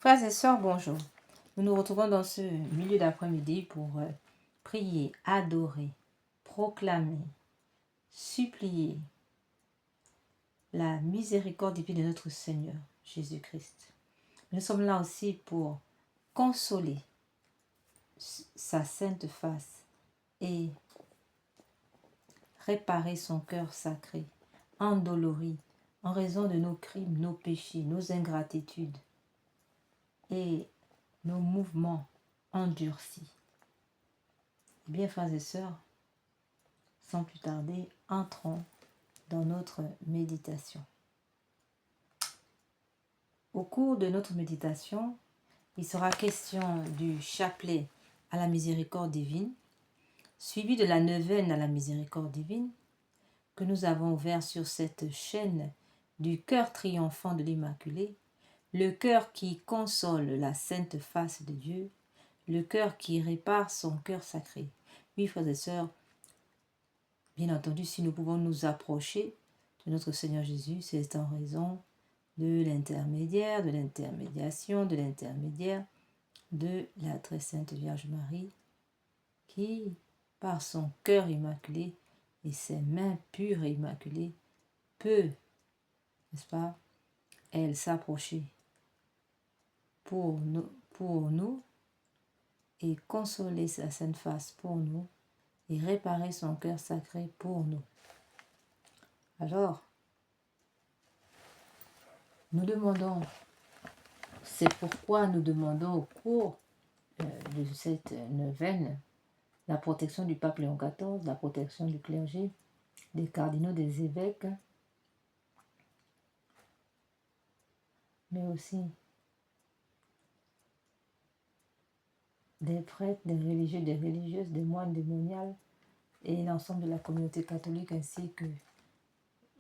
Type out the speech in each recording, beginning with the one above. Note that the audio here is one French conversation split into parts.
Frères et sœurs, bonjour. Nous nous retrouvons dans ce milieu d'après-midi pour prier, adorer, proclamer, supplier la miséricorde divine de notre Seigneur Jésus-Christ. Nous sommes là aussi pour consoler sa sainte face et réparer son cœur sacré, endolori, en raison de nos crimes, nos péchés, nos ingratitudes et nos mouvements endurcis. Eh bien, frères et sœurs, sans plus tarder, entrons dans notre méditation. Au cours de notre méditation, il sera question du chapelet à la miséricorde divine, suivi de la neuvaine à la miséricorde divine, que nous avons ouvert sur cette chaîne du cœur triomphant de l'Immaculée, le cœur qui console la sainte face de Dieu, le cœur qui répare son cœur sacré. Oui, frères et sœurs, bien entendu, si nous pouvons nous approcher de notre Seigneur Jésus, c'est en raison de l'intermédiaire, de l'intermédiation, de l'intermédiaire de la très sainte Vierge Marie, qui, par son cœur immaculé et ses mains pures et immaculées, peut, n'est-ce pas, elle s'approcher pour nous et consoler sa sainte face pour nous et réparer son cœur sacré pour nous. Alors, nous demandons, c'est pourquoi nous demandons au cours de cette neuvaine la protection du pape Léon XIV, la protection du clergé, des cardinaux, des évêques, mais aussi des prêtres, des religieux, des religieuses, des moines, des moniales et l'ensemble de la communauté catholique ainsi que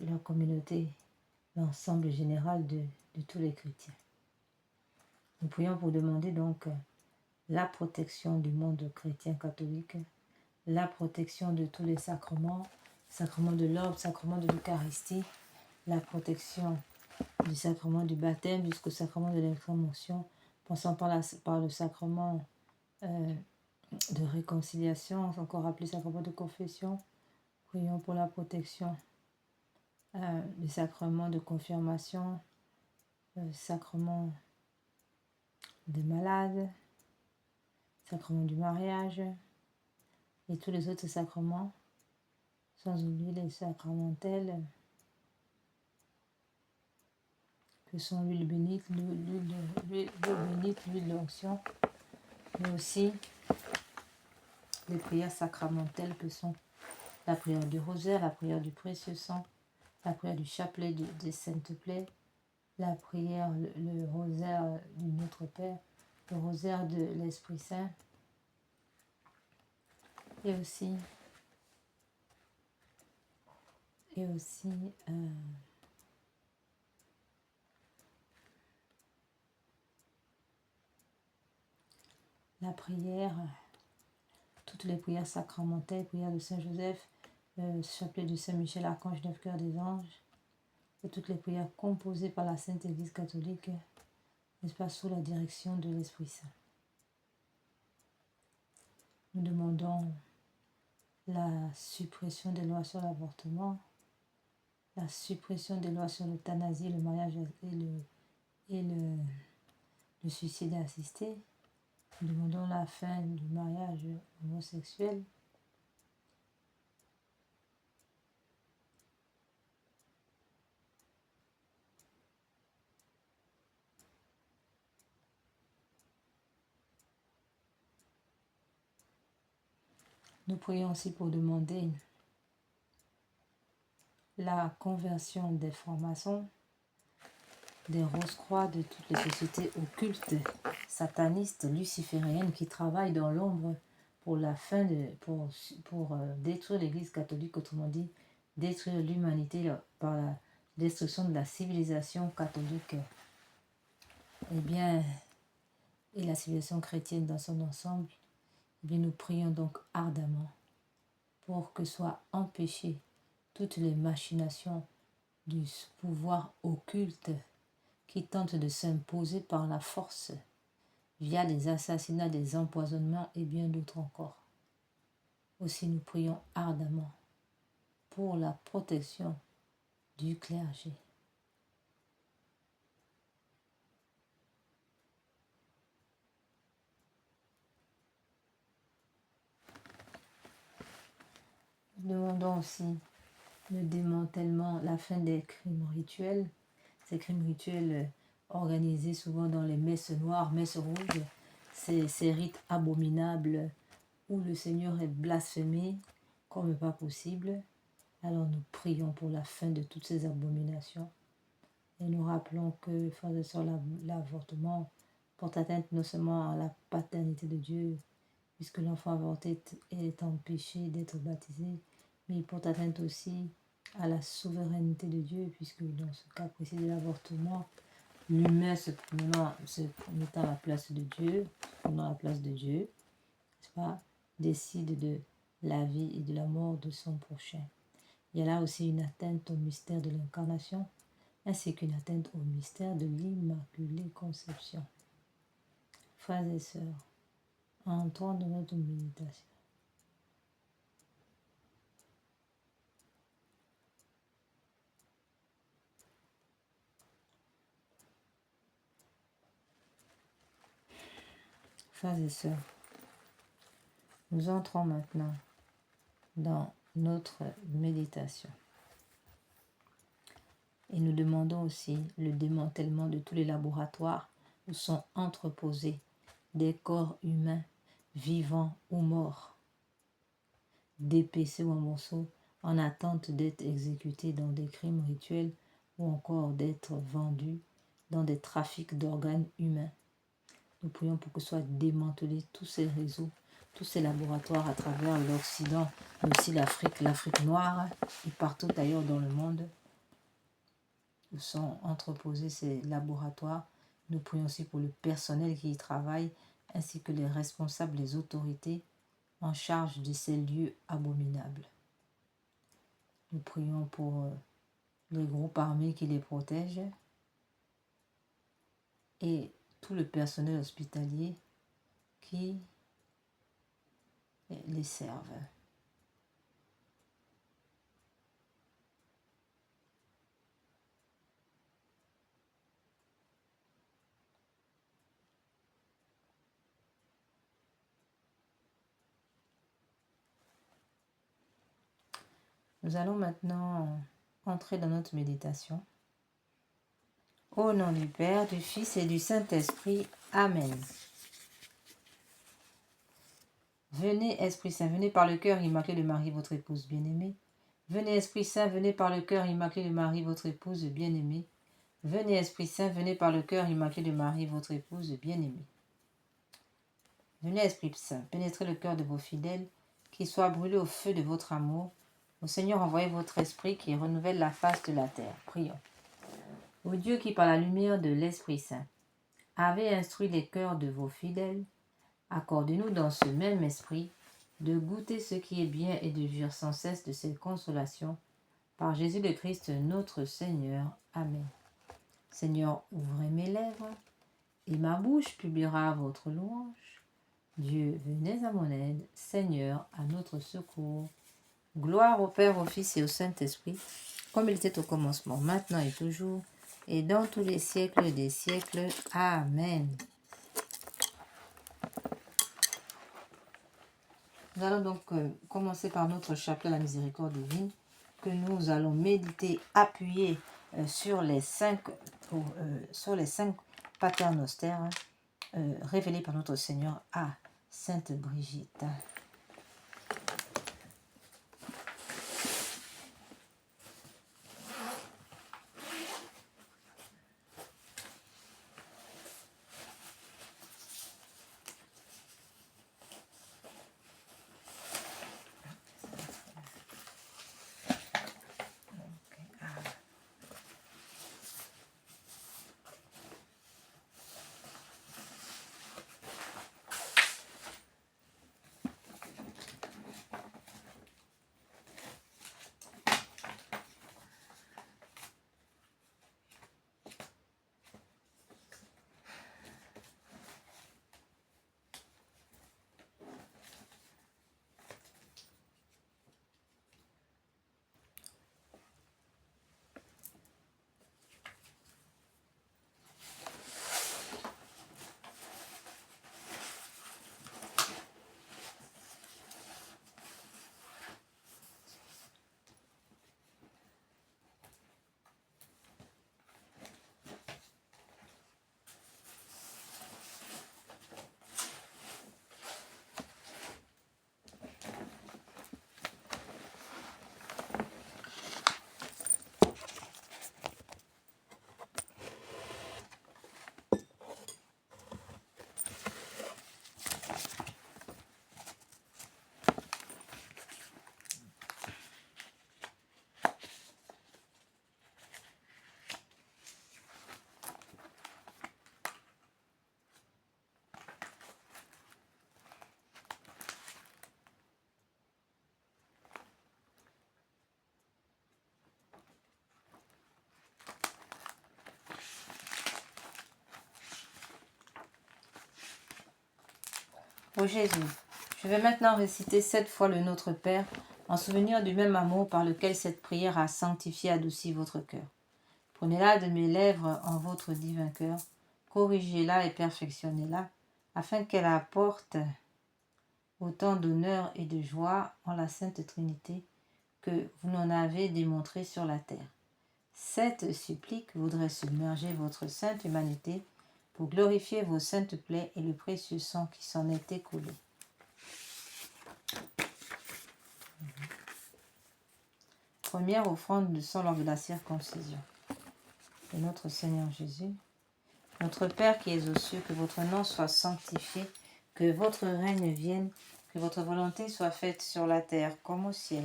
la communauté, l'ensemble général de tous les chrétiens. Nous prions pour demander donc la protection du monde chrétien catholique, la protection de tous les sacrements, sacrement de l'ordre, sacrement de l'Eucharistie, la protection du sacrement du baptême jusqu'au sacrement de l'extrême-onction, passant par le sacrement de réconciliation, encore appelé sacrement de confession. Prions pour la protection des sacrements de confirmation, sacrement des malades, sacrement du mariage et tous les autres sacrements, sans oublier les sacramentels que sont l'huile bénite, l'huile bénite, l'huile d'onction, mais aussi les prières sacramentelles que sont la prière du rosaire, la prière du précieux sang, la prière du chapelet des saintes plaies, la prière, le rosaire du Notre Père, le rosaire de l'Esprit Saint, et aussi la prière, toutes les prières sacramentelles, prière de Saint Joseph, chapelet de Saint Michel, archange 9 cœurs des anges, et toutes les prières composées par la Sainte Église catholique, n'est-ce pas, sous la direction de l'Esprit Saint. Nous demandons la suppression des lois sur l'avortement, la suppression des lois sur l'euthanasie, le mariage et le suicide assisté. Nous demandons la fin du mariage homosexuel. Nous prions aussi pour demander la conversion des francs-maçons, des Rose-Croix, de toutes les sociétés occultes, satanistes, lucifériennes qui travaillent dans l'ombre pour la fin pour détruire l'Église catholique, autrement dit, détruire l'humanité par la destruction de la civilisation catholique, et la civilisation chrétienne dans son ensemble. Nous prions donc ardemment pour que soient empêchées toutes les machinations du pouvoir occulte qui tentent de s'imposer par la force via des assassinats, des empoisonnements et bien d'autres encore. Aussi nous prions ardemment pour la protection du clergé. Nous demandons aussi le démantèlement, la fin des crimes rituels. Ces crimes rituels organisés souvent dans les messes noires, messes rouges, ces rites abominables où le Seigneur est blasphémé comme pas possible. Alors nous prions pour la fin de toutes ces abominations. Et nous rappelons que, frères et sœurs, l'avortement porte atteinte non seulement à la paternité de Dieu, puisque l'enfant avorté est empêché d'être baptisé, mais il porte atteinte aussi à la souveraineté de Dieu, puisque dans ce cas précis de l'avortement, l'humain se mettant à la place de Dieu, prenant la place de Dieu, n'est-ce pas, décide de la vie et de la mort de son prochain. Il y a là aussi une atteinte au mystère de l'incarnation, ainsi qu'une atteinte au mystère de l'Immaculée Conception. Frères et sœurs, entrons dans notre méditation. Frères et sœurs, nous entrons maintenant dans notre méditation. Et nous demandons aussi le démantèlement de tous les laboratoires où sont entreposés des corps humains, vivants ou morts, dépecés ou en morceaux, en attente d'être exécutés dans des crimes rituels ou encore d'être vendus dans des trafics d'organes humains. Nous prions pour que soient démantelés tous ces réseaux, tous ces laboratoires à travers l'Occident, mais aussi l'Afrique noire et partout ailleurs dans le monde où sont entreposés ces laboratoires. Nous prions aussi pour le personnel qui y travaille, ainsi que les responsables, les autorités en charge de ces lieux abominables. Nous prions pour les groupes armés qui les protègent et tout le personnel hospitalier qui les servent. Nous allons maintenant entrer dans notre méditation. Au nom du Père, du Fils et du Saint-Esprit. Amen. Venez, Esprit Saint, venez par le cœur immaculé de Marie, votre épouse bien-aimée. Venez, Esprit Saint, venez par le cœur immaculé de Marie, votre épouse bien-aimée. Venez, Esprit Saint, venez par le cœur immaculé de Marie, votre épouse bien-aimée. Venez, Esprit Saint, pénétrez le cœur de vos fidèles, qu'ils soient brûlés au feu de votre amour. Au Seigneur, envoyez votre Esprit qui renouvelle la face de la terre. Prions. Ô Dieu qui, par la lumière de l'Esprit Saint, avez instruit les cœurs de vos fidèles, accordez-nous dans ce même esprit de goûter ce qui est bien et de jouir sans cesse de cette consolation. Par Jésus le Christ, notre Seigneur. Amen. Seigneur, ouvrez mes lèvres, et ma bouche publiera votre louange. Dieu, venez à mon aide. Seigneur, à notre secours. Gloire au Père, au Fils et au Saint-Esprit, comme il était au commencement, maintenant et toujours, et dans tous les siècles des siècles. Amen. Nous allons donc commencer par notre chapelet à la miséricorde divine, que nous allons méditer appuyé sur les 5 paternosters révélés par notre Seigneur à Sainte Brigitte. Ô Jésus, je vais maintenant réciter 7 fois le Notre Père en souvenir du même amour par lequel cette prière a sanctifié et adouci votre cœur. Prenez-la de mes lèvres en votre divin cœur, corrigez-la et perfectionnez-la, afin qu'elle apporte autant d'honneur et de joie en la Sainte Trinité que vous n'en avez démontré sur la terre. Cette supplique voudrait submerger votre sainte humanité pour glorifier vos saintes plaies et le précieux sang qui s'en est écoulé. Première offrande de sang lors de la circoncision. De notre Seigneur Jésus. Notre Père qui es aux cieux, que votre nom soit sanctifié, que votre règne vienne, que votre volonté soit faite sur la terre comme au ciel.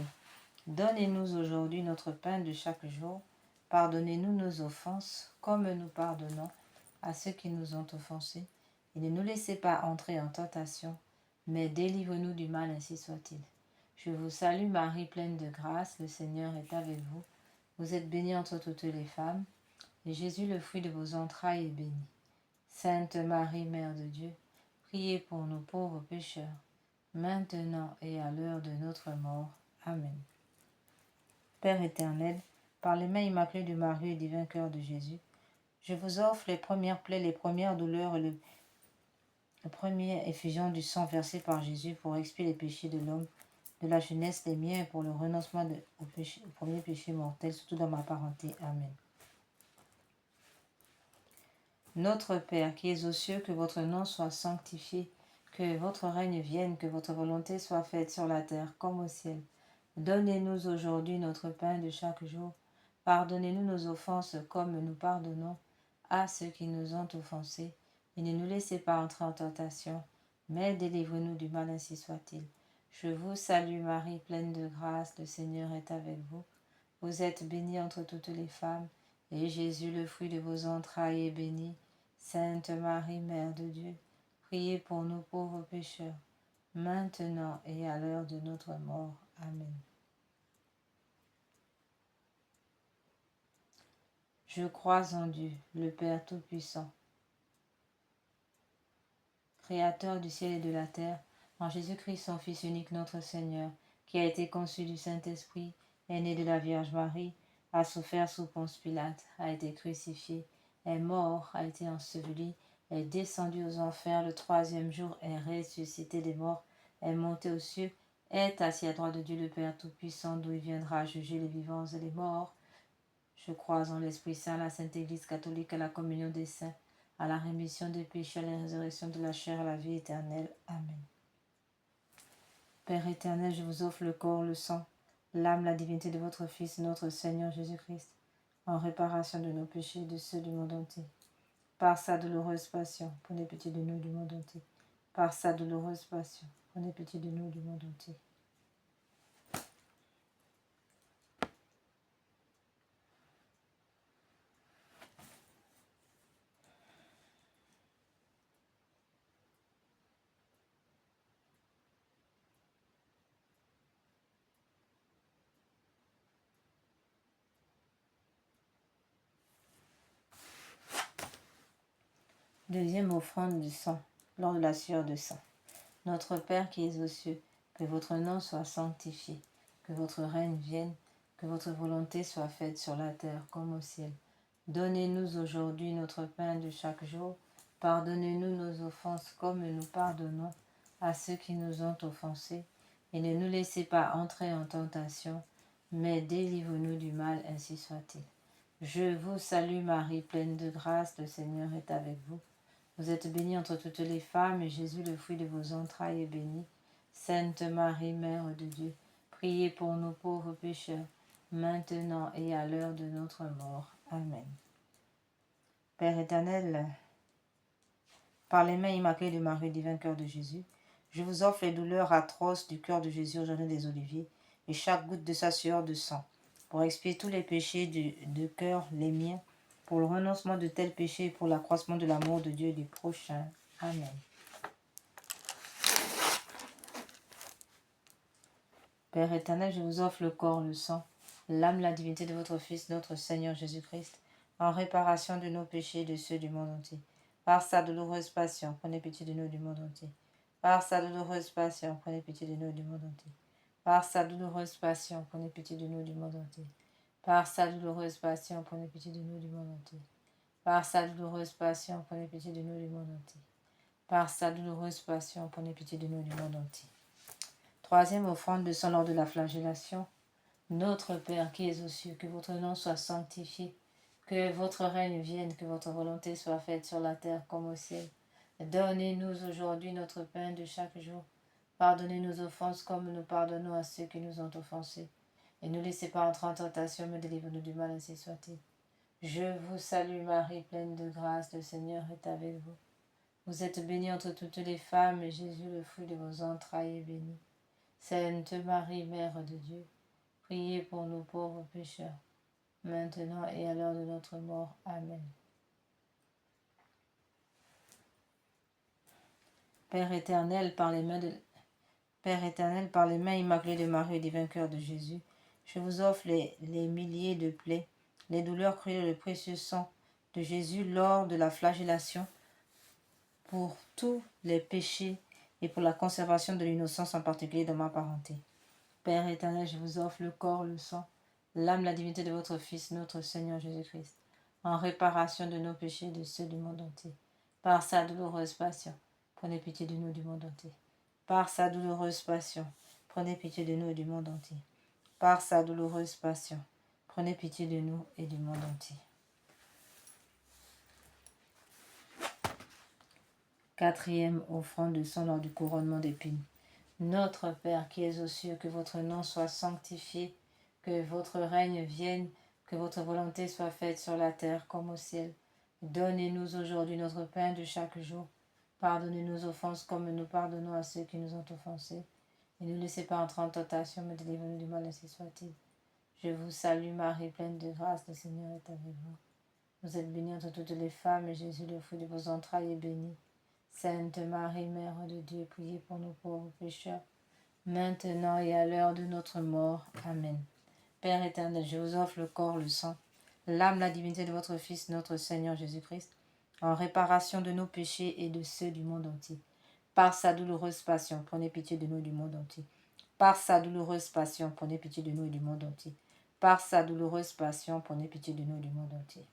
Donnez-nous aujourd'hui notre pain de chaque jour. Pardonnez-nous nos offenses, comme nous pardonnons à ceux qui nous ont offensés. Et ne nous laissez pas entrer en tentation, mais délivre-nous du mal, ainsi soit-il. Je vous salue Marie, pleine de grâce, le Seigneur est avec vous. Vous êtes bénie entre toutes les femmes, et Jésus, le fruit de vos entrailles, est béni. Sainte Marie, Mère de Dieu, priez pour nous pauvres pécheurs, maintenant et à l'heure de notre mort. Amen. Père éternel, par les mains immaculées de Marie et divin cœur de Jésus, je vous offre les premières plaies, les premières douleurs et la première effusion du sang versé par Jésus pour expier les péchés de l'homme, de la jeunesse, les miens, et pour le renoncement au premier péché mortel, surtout dans ma parenté. Amen. Notre Père qui es aux cieux, que votre nom soit sanctifié, que votre règne vienne, que votre volonté soit faite sur la terre comme au ciel. Donnez-nous aujourd'hui notre pain de chaque jour. Pardonnez-nous nos offenses comme nous pardonnons à ceux qui nous ont offensés. Et ne nous laissez pas entrer en tentation, mais délivrez-nous du mal, ainsi soit-il. Je vous salue Marie, pleine de grâce, le Seigneur est avec vous. Vous êtes bénie entre toutes les femmes, et Jésus, le fruit de vos entrailles, est béni. Sainte Marie, Mère de Dieu, priez pour nous pauvres pécheurs, maintenant et à l'heure de notre mort. Amen. Je crois en Dieu, le Père Tout-Puissant, Créateur du ciel et de la terre, en Jésus-Christ, son Fils unique, notre Seigneur, qui a été conçu du Saint-Esprit, est né de la Vierge Marie, a souffert sous Ponce Pilate, a été crucifié, est mort, a été enseveli, est descendu aux enfers, le troisième jour est ressuscité des morts, est monté aux cieux, est assis à droite de Dieu le Père Tout-Puissant, d'où il viendra juger les vivants et les morts. Je crois en l'Esprit Saint, la Sainte Église catholique, à la communion des saints, à la rémission des péchés, à la résurrection de la chair, à la vie éternelle. Amen. Père éternel, je vous offre le corps, le sang, l'âme, la divinité de votre Fils, notre Seigneur Jésus-Christ, en réparation de nos péchés et de ceux du monde entier. Par sa douloureuse passion, prenez pitié de nous du monde entier. Par sa douloureuse passion, prenez pitié de nous du monde entier. Deuxième offrande du sang, lors de la sueur de sang. Notre Père qui es aux cieux, que votre nom soit sanctifié, que votre règne vienne, que votre volonté soit faite sur la terre comme au ciel. Donnez-nous aujourd'hui notre pain de chaque jour. Pardonnez-nous nos offenses comme nous pardonnons à ceux qui nous ont offensés. Et ne nous laissez pas entrer en tentation, mais délivre-nous du mal, ainsi soit-il. Je vous salue Marie, pleine de grâce, le Seigneur est avec vous. Vous êtes bénie entre toutes les femmes, et Jésus, le fruit de vos entrailles, est béni. Sainte Marie, Mère de Dieu, priez pour nos pauvres pécheurs, maintenant et à l'heure de notre mort. Amen. Père éternel, par les mains immaculées de Marie, divin cœur de Jésus, je vous offre les douleurs atroces du cœur de Jésus au jardin des Oliviers, et chaque goutte de sa sueur de sang, pour expier tous les péchés de cœur, les miens, pour le renoncement de tels péchés et pour l'accroissement de l'amour de Dieu et du prochain. Amen. Père éternel, je vous offre le corps, le sang, l'âme, la divinité de votre Fils, notre Seigneur Jésus-Christ, en réparation de nos péchés et de ceux du monde entier. Par sa douloureuse passion, prenez pitié de nous du monde entier. Par sa douloureuse passion, prenez pitié de nous et du monde entier. Par sa douloureuse passion, prenez pitié de nous et du monde entier. Par sa douloureuse passion, prenez pitié de nous et du monde entier. Par sa douloureuse passion, prenez pitié de nous et du monde entier. Par sa douloureuse passion, prenez pitié de nous et du monde entier. Troisième offrande de sang lors de la flagellation. Notre Père qui es aux cieux, que votre nom soit sanctifié, que votre règne vienne, que votre volonté soit faite sur la terre comme au ciel. Donnez-nous aujourd'hui notre pain de chaque jour. Pardonnez nos offenses comme nous pardonnons à ceux qui nous ont offensés. Et ne laissez pas entrer en tentation, mais délivre-nous du mal, ainsi soit-il. Je vous salue Marie, pleine de grâce, le Seigneur est avec vous. Vous êtes bénie entre toutes les femmes, et Jésus, le fruit de vos entrailles, est béni. Sainte Marie, Mère de Dieu, priez pour nous pauvres pécheurs, maintenant et à l'heure de notre mort. Amen. Père éternel, par les mains immaculées de Marie et des vainqueurs de Jésus, je vous offre les milliers de plaies, les douleurs cruelles et le précieux sang de Jésus lors de la flagellation, pour tous les péchés et pour la conservation de l'innocence, en particulier de ma parenté. Père éternel, je vous offre le corps, le sang, l'âme, la divinité de votre Fils, notre Seigneur Jésus-Christ, en réparation de nos péchés et de ceux du monde entier. Par sa douloureuse passion, prenez pitié de nous du monde entier. Par sa douloureuse passion, prenez pitié de nous et du monde entier. Par sa douloureuse passion, prenez pitié de nous et du monde entier. Quatrième offrande de sang lors du couronnement d'épines. Notre Père qui es aux cieux, que votre nom soit sanctifié, que votre règne vienne, que votre volonté soit faite sur la terre comme au ciel. Donnez-nous aujourd'hui notre pain de chaque jour. Pardonnez nos offenses comme nous pardonnons à ceux qui nous ont offensés. Et ne laissez pas entrer en tentation, mais délivrez-nous du mal, ainsi soit-il. Je vous salue Marie, pleine de grâce, le Seigneur est avec vous. Vous êtes bénie entre toutes les femmes, et Jésus, le fruit de vos entrailles, est béni. Sainte Marie, Mère de Dieu, priez pour nous pauvres pécheurs, maintenant et à l'heure de notre mort. Amen. Père éternel, je vous offre le corps, le sang, l'âme, la divinité de votre Fils, notre Seigneur Jésus-Christ, en réparation de nos péchés et de ceux du monde entier. Par sa douloureuse passion, prenez pitié de nous et du monde entier. Par sa douloureuse passion, prenez pitié de nous et du monde entier. Par sa douloureuse passion, prenez pitié de nous et du monde entier.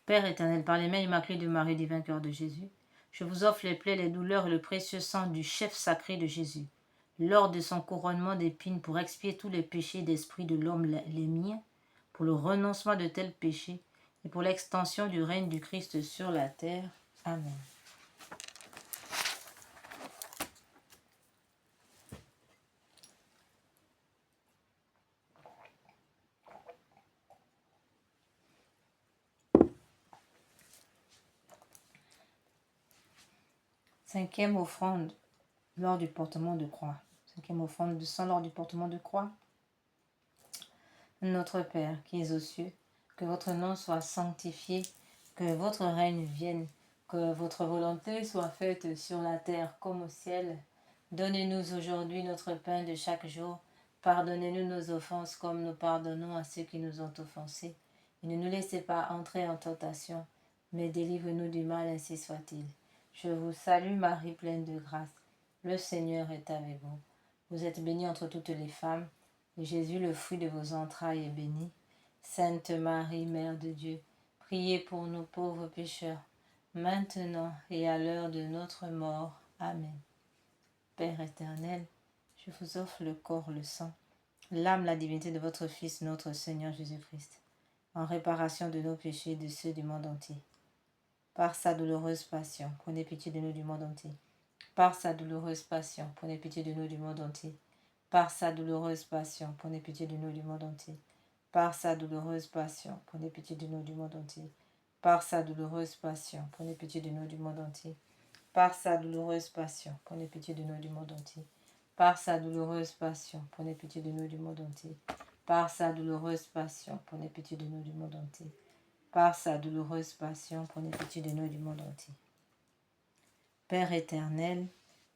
Père éternel, par les mains immaculées de Marie, des vainqueurs de Jésus, je vous offre les plaies, les douleurs et le précieux sang du chef sacré de Jésus, lors de son couronnement d'épines, pour expier tous les péchés d'esprit de l'homme, les miens, pour le renoncement de tels péchés et pour l'extension du règne du Christ sur la terre. Amen. Cinquième offrande lors du portement de croix. Cinquième offrande de sang lors du portement de croix. Notre Père qui es aux cieux, que votre nom soit sanctifié, que votre règne vienne, que votre volonté soit faite sur la terre comme au ciel. Donnez-nous aujourd'hui notre pain de chaque jour. Pardonnez-nous nos offenses comme nous pardonnons à ceux qui nous ont offensés. Et ne nous laissez pas entrer en tentation, mais délivre-nous du mal, ainsi soit-il. Je vous salue Marie, pleine de grâce. Le Seigneur est avec vous. Vous êtes bénie entre toutes les femmes, et Jésus, le fruit de vos entrailles, est béni. Sainte Marie, Mère de Dieu, priez pour nous pauvres pécheurs, maintenant et à l'heure de notre mort. Amen. Père éternel, je vous offre le corps, le sang, l'âme, la divinité de votre Fils, notre Seigneur Jésus-Christ, en réparation de nos péchés et de ceux du monde entier. Par sa douloureuse passion, prenez pitié de nous du monde entier. Par sa douloureuse passion, prenez pitié de nous du monde entier. Par sa douloureuse passion, prenez pitié de nous du monde entier. Par sa douloureuse passion, prenez pitié de nous du monde entier. Par sa douloureuse passion, prenez pitié de nous du monde entier. Par sa douloureuse passion, prenez pitié de nous du monde entier. Par sa douloureuse passion, prenez pitié de nous du monde entier. Par sa douloureuse passion, prenez pitié de nous du monde entier. Par sa douloureuse passion, prenez pitié de nous du monde entier. Père éternel,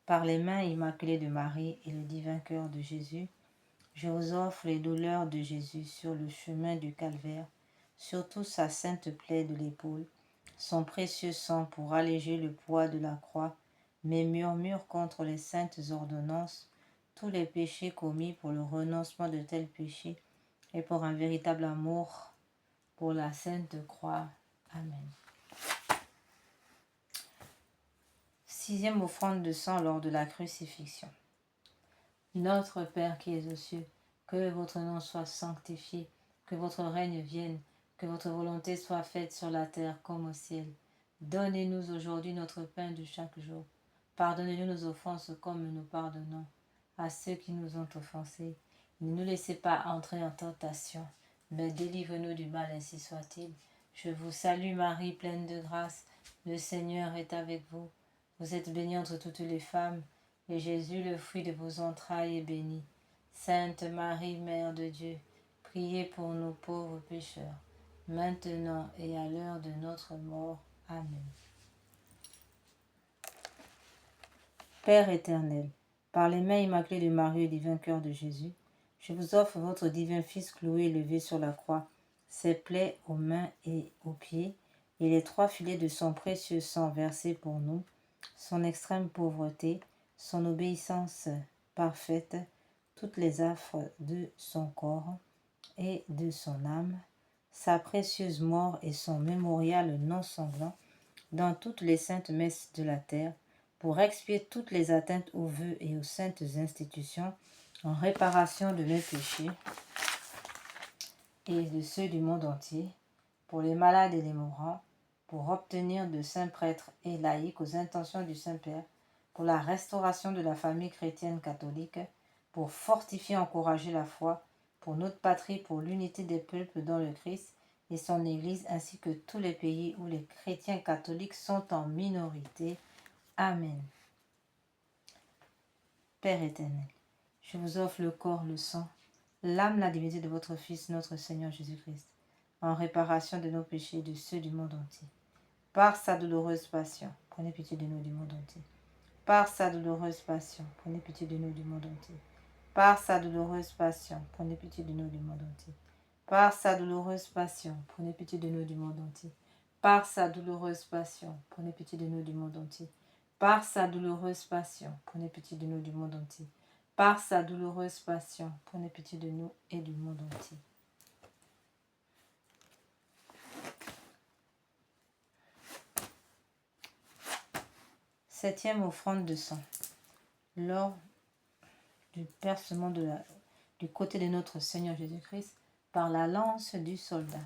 par les mains immaculées de Marie et le divin cœur de Jésus, je vous offre les douleurs de Jésus sur le chemin du calvaire, surtout sa sainte plaie de l'épaule, son précieux sang pour alléger le poids de la croix, mes murmures contre les saintes ordonnances, tous les péchés commis pour le renoncement de tels péchés et pour un véritable amour pour la sainte croix. Amen. Sixième offrande de sang lors de la crucifixion. Notre Père qui es aux cieux, que votre nom soit sanctifié, que votre règne vienne, que votre volonté soit faite sur la terre comme au ciel. Donnez-nous aujourd'hui notre pain de chaque jour. Pardonnez-nous nos offenses comme nous pardonnons à ceux qui nous ont offensés. Ne nous laissez pas entrer en tentation, mais délivre-nous du mal, ainsi soit-il. Je vous salue Marie, pleine de grâce, le Seigneur est avec vous. Vous êtes bénie entre toutes les femmes, et Jésus, le fruit de vos entrailles, est béni. Sainte Marie, Mère de Dieu, priez pour nous pauvres pécheurs, maintenant et à l'heure de notre mort. Amen. Père éternel, par les mains immaculées de Marie et du divin cœur de Jésus, je vous offre votre divin Fils cloué et levé sur la croix, ses plaies aux mains et aux pieds, et les 3 filets de son précieux sang versé pour nous, son extrême pauvreté, son obéissance parfaite, toutes les affres de son corps et de son âme, sa précieuse mort et son mémorial non sanglant dans toutes les saintes messes de la terre, pour expier toutes les atteintes aux vœux et aux saintes institutions, en réparation de mes péchés et de ceux du monde entier, pour les malades et les mourants, pour obtenir de saints prêtres et laïcs aux intentions du Saint-Père, pour la restauration de la famille chrétienne catholique, pour fortifier et encourager la foi, pour notre patrie, pour l'unité des peuples dans le Christ et son Église, ainsi que tous les pays où les chrétiens catholiques sont en minorité. Amen. Père éternel, je vous offre le corps, le sang, l'âme, la divinité de votre Fils, notre Seigneur Jésus-Christ, en réparation de nos péchés et de ceux du monde entier. Par sa douloureuse passion, prenez pitié de nous du monde entier. Par sa douloureuse passion, prenez pitié de nous du monde entier. Par sa douloureuse passion, prenez pitié de nous du monde entier. Par sa douloureuse passion, prenez pitié de nous du monde entier. Par sa douloureuse passion, prenez pitié de nous du monde entier. Par sa douloureuse passion, prenez pitié de nous du monde entier. Par sa douloureuse passion, prenez pitié de nous et du monde entier. Septième offrande de sang. Lors du percement du côté de notre Seigneur Jésus-Christ par la lance du soldat.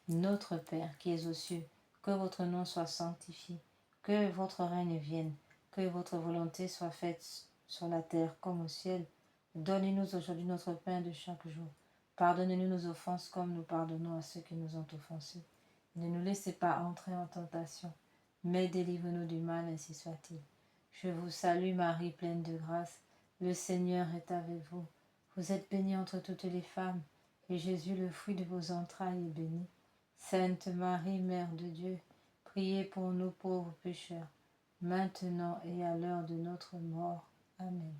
Notre Père qui es aux cieux, que votre nom soit sanctifié, que votre règne vienne, que votre volonté soit faite sur la terre comme au ciel. Donnez-nous aujourd'hui notre pain de chaque jour. Pardonnez-nous nos offenses comme nous pardonnons à ceux qui nous ont offensés. Ne nous laissez pas entrer en tentation, mais délivre-nous du mal, ainsi soit-il. Je vous salue Marie, pleine de grâce. Le Seigneur est avec vous. Vous êtes bénie entre toutes les femmes, et Jésus, le fruit de vos entrailles, est béni. Sainte Marie, Mère de Dieu, priez pour nous pauvres pécheurs, maintenant et à l'heure de notre mort. Amen.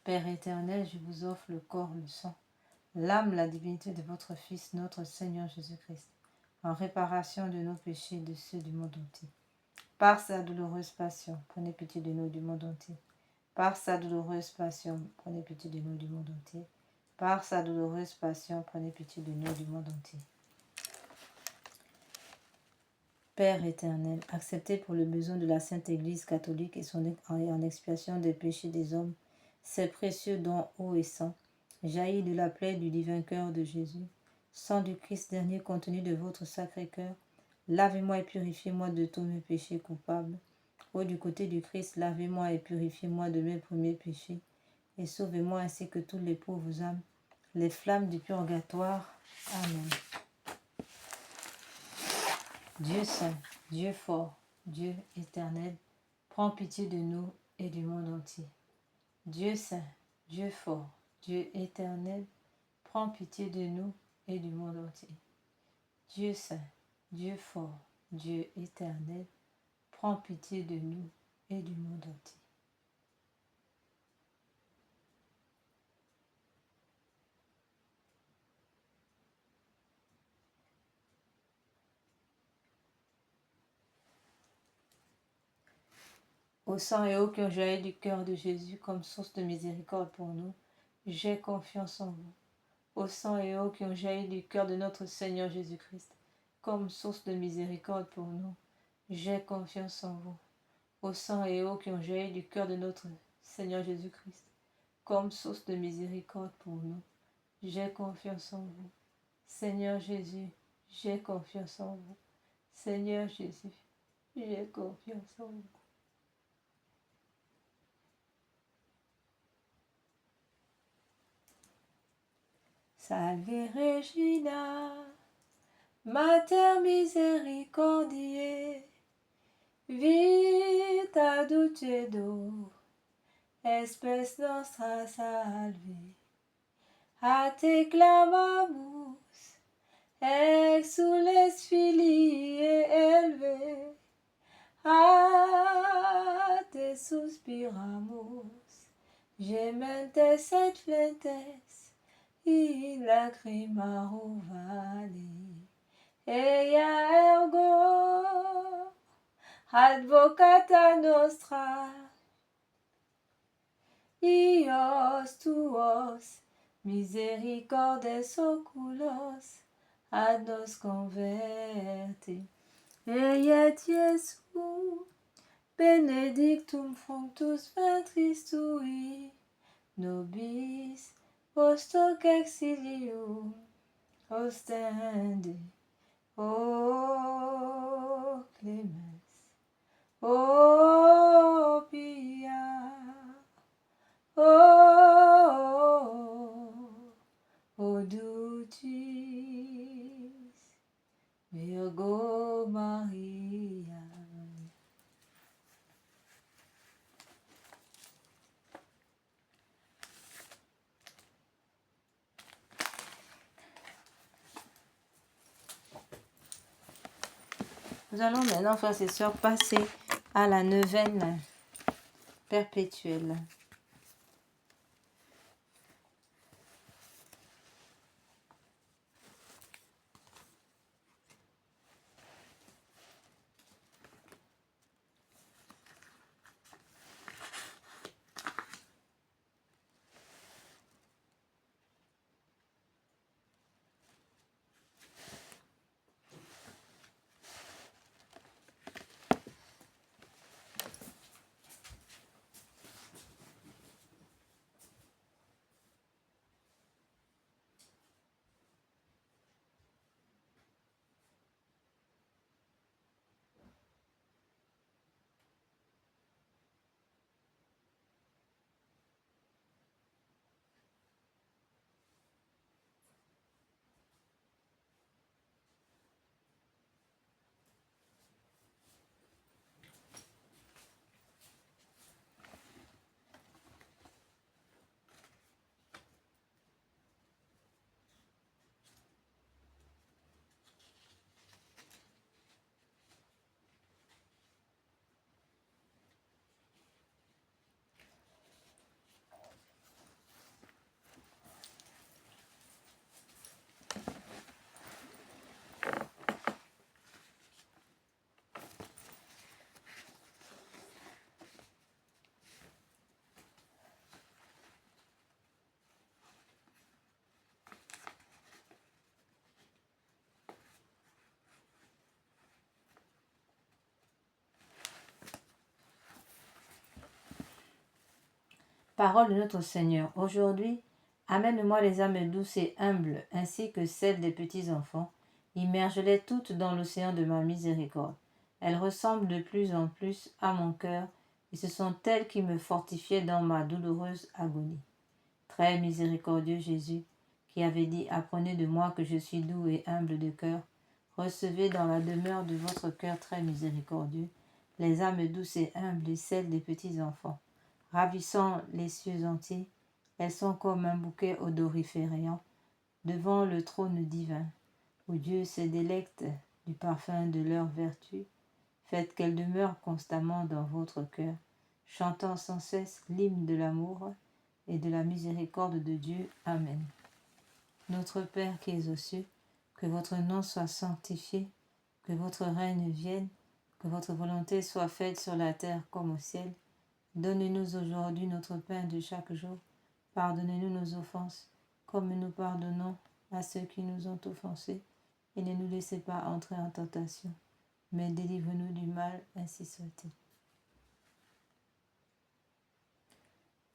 Père éternel, je vous offre le corps, le sang, l'âme, la divinité de votre Fils, notre Seigneur Jésus-Christ, en réparation de nos péchés et de ceux du monde entier. Par sa douloureuse passion, prenez pitié de nous du monde entier. Par sa douloureuse passion, prenez pitié de nous du monde entier. Par sa douloureuse passion, prenez pitié de nous du monde entier. Père éternel, acceptez pour le besoin de la Sainte Église catholique et en expiation des péchés des hommes, ces précieux dons eau et sang, jaillis de la plaie du divin cœur de Jésus, sang du Christ dernier contenu de votre sacré cœur, lavez-moi et purifiez-moi de tous mes péchés coupables. Ô du côté du Christ, lavez-moi et purifiez-moi de mes premiers péchés, et sauvez-moi ainsi que toutes les pauvres âmes, les flammes du purgatoire. Amen. Dieu saint, Dieu fort, Dieu éternel, prends pitié de nous et du monde entier. Dieu saint, Dieu fort, Dieu éternel, prends pitié de nous et du monde entier. Dieu saint, Dieu fort, Dieu éternel, prends pitié de nous et du monde entier. Au sang et eau qui ont jailli du cœur de Jésus comme source de miséricorde pour nous, j'ai confiance en vous. Au sang et eau qui ont jailli du cœur de notre Seigneur Jésus-Christ comme source de miséricorde pour nous, j'ai confiance en vous. Au sang et eau qui ont jailli du cœur de notre Seigneur Jésus-Christ comme source de miséricorde pour nous, j'ai confiance en vous. Seigneur Jésus, j'ai confiance en vous. Seigneur Jésus, j'ai confiance en vous. Salve Regina, Mater misericordiae, vita dulcedo, espes nostra salve. A te clamamus, exules filii elve, a te suspiramus, gementes et flentes, in lacrimarum vale. Ea ergo, advocata nostra, ios tuos, misericordes oculos, ad nos converte. Eiet Iesu, benedictum fructus ventris tui, nobis post hoc exilium ostende. O clemens, o pia, o dulcis Virgo Maria. Nous allons maintenant, frères et sœurs, passer à la neuvaine perpétuelle. Parole de notre Seigneur. Aujourd'hui, amène-moi les âmes douces et humbles, ainsi que celles des petits enfants. Immerge-les toutes dans l'océan de ma miséricorde. Elles ressemblent de plus en plus à mon cœur, et ce sont elles qui me fortifiaient dans ma douloureuse agonie. Très miséricordieux Jésus, qui avait dit « Apprenez de moi que je suis doux et humble de cœur », recevez dans la demeure de votre cœur très miséricordieux les âmes douces et humbles et celles des petits enfants. Ravissant les cieux entiers, elles sont comme un bouquet odoriférant devant le trône divin, où Dieu se délecte du parfum de leur vertu. Faites qu'elle demeure constamment dans votre cœur, chantant sans cesse l'hymne de l'amour et de la miséricorde de Dieu. Amen. Notre Père qui es aux cieux, que votre nom soit sanctifié, que votre règne vienne, que votre volonté soit faite sur la terre comme au ciel. Donnez-nous aujourd'hui notre pain de chaque jour. Pardonnez-nous nos offenses, comme nous pardonnons à ceux qui nous ont offensés. Et ne nous laissez pas entrer en tentation, mais délivre-nous du mal, ainsi soit-il.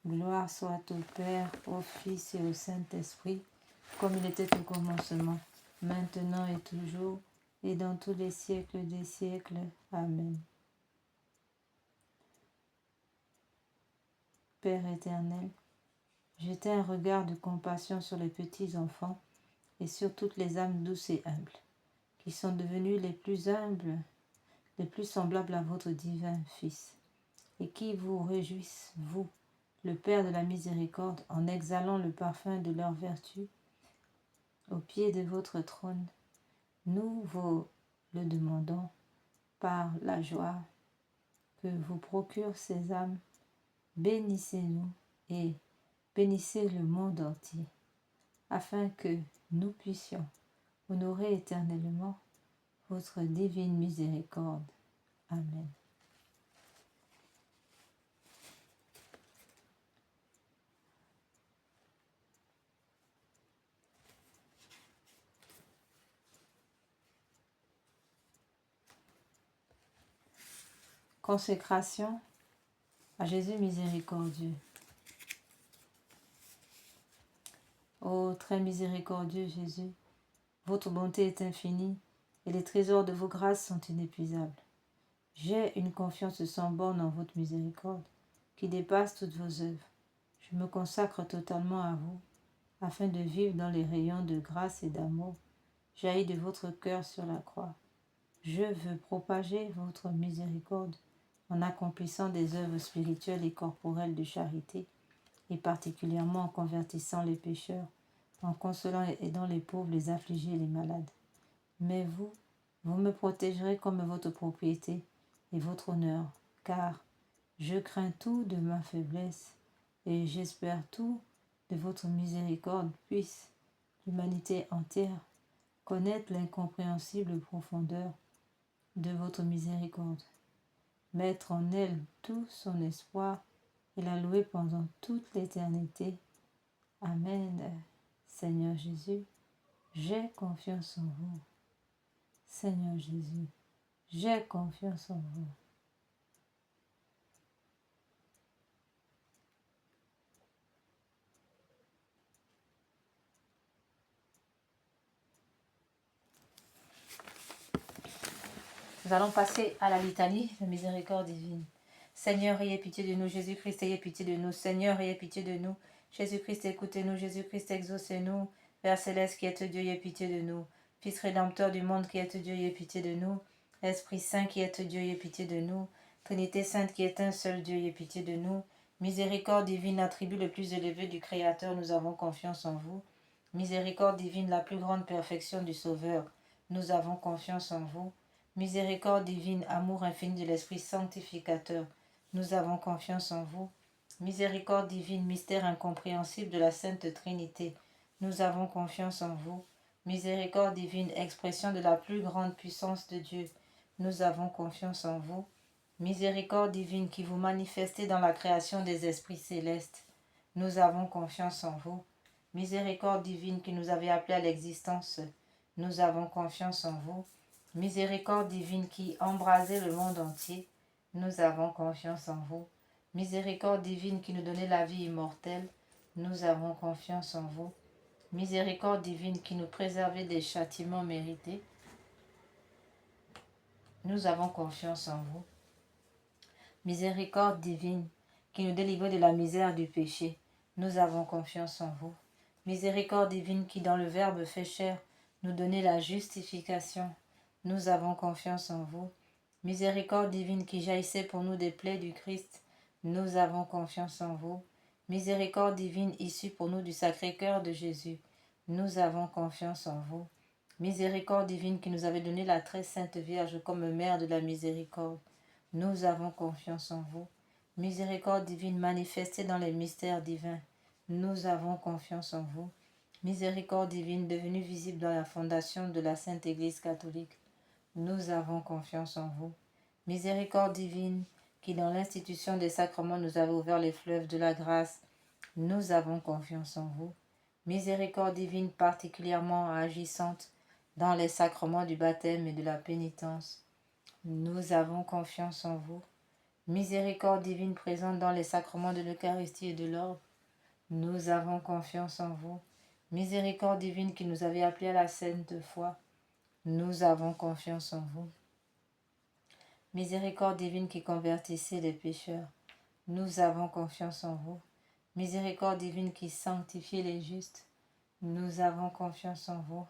Gloire soit au Père, au Fils et au Saint-Esprit, comme il était au commencement, maintenant et toujours, et dans tous les siècles des siècles. Amen. Père éternel, jetez un regard de compassion sur les petits enfants et sur toutes les âmes douces et humbles, qui sont devenues les plus humbles, les plus semblables à votre divin Fils, et qui vous réjouissent, vous, le Père de la miséricorde, en exhalant le parfum de leur vertu au pied de votre trône. Nous vous le demandons par la joie que vous procurent ces âmes. Bénissez-nous et bénissez le monde entier, afin que nous puissions honorer éternellement votre divine miséricorde. Amen. Consécration à Jésus miséricordieux. Ô très miséricordieux Jésus, votre bonté est infinie et les trésors de vos grâces sont inépuisables. J'ai une confiance sans borne en votre miséricorde qui dépasse toutes vos œuvres. Je me consacre totalement à vous afin de vivre dans les rayons de grâce et d'amour jaillis de votre cœur sur la croix. Je veux propager votre miséricorde en accomplissant des œuvres spirituelles et corporelles de charité, et particulièrement en convertissant les pécheurs, en consolant et aidant les pauvres, les affligés et les malades. Mais vous, vous me protégerez comme votre propriété et votre honneur, car je crains tout de ma faiblesse, et j'espère tout de votre miséricorde, puisse l'humanité entière connaître l'incompréhensible profondeur de votre miséricorde, mettre en elle tout son espoir et la louer pendant toute l'éternité. Amen. Seigneur Jésus, j'ai confiance en vous. Seigneur Jésus, j'ai confiance en vous. Nous allons passer à la litanie, la miséricorde divine. Seigneur, ayez pitié de nous. Jésus-Christ, ayez pitié de nous. Seigneur, ayez pitié de nous. Jésus-Christ, écoutez-nous. Jésus-Christ, exaucez-nous. Père céleste qui êtes Dieu, ayez pitié de nous. Fils rédempteur du monde qui êtes Dieu, ayez pitié de nous. Esprit Saint qui êtes Dieu, ayez pitié de nous. Trinité Sainte qui est un seul Dieu, ayez pitié de nous. Miséricorde divine, attribut le plus élevé du Créateur, nous avons confiance en vous. Miséricorde divine, la plus grande perfection du Sauveur, nous avons confiance en vous. Miséricorde divine, amour infini de l'Esprit sanctificateur, nous avons confiance en vous. Miséricorde divine, mystère incompréhensible de la Sainte Trinité, nous avons confiance en vous. Miséricorde divine, expression de la plus grande puissance de Dieu, nous avons confiance en vous. Miséricorde divine qui vous manifestez dans la création des esprits célestes, nous avons confiance en vous. Miséricorde divine qui nous avez appelés à l'existence, nous avons confiance en vous. Miséricorde divine qui embrasez le monde entier, nous avons confiance en vous. Miséricorde divine qui nous donnait la vie immortelle, nous avons confiance en vous. Miséricorde divine qui nous préservait des châtiments mérités, nous avons confiance en vous. Miséricorde divine qui nous délivrait de la misère du péché, nous avons confiance en vous. Miséricorde divine qui dans le Verbe fait chair nous donnait la justification, nous avons confiance en vous. Miséricorde divine qui jaillissait pour nous des plaies du Christ, nous avons confiance en vous. Miséricorde divine issue pour nous du Sacré-Cœur de Jésus, nous avons confiance en vous. Miséricorde divine qui nous avait donné la très sainte Vierge comme mère de la miséricorde, nous avons confiance en vous. Miséricorde divine manifestée dans les mystères divins, nous avons confiance en vous. Miséricorde divine devenue visible dans la fondation de la Sainte Église catholique, nous avons confiance en vous. Miséricorde divine qui dans l'institution des sacrements nous avez ouvert les fleuves de la grâce, nous avons confiance en vous. Miséricorde divine particulièrement agissante dans les sacrements du baptême et de la pénitence, nous avons confiance en vous. Miséricorde divine présente dans les sacrements de l'Eucharistie et de l'ordre, nous avons confiance en vous. Miséricorde divine qui nous avez appelés à la sainte foi, nous avons confiance en vous. Miséricorde divine qui convertissez les pécheurs, nous avons confiance en vous. Miséricorde divine qui sanctifiez les justes, nous avons confiance en vous.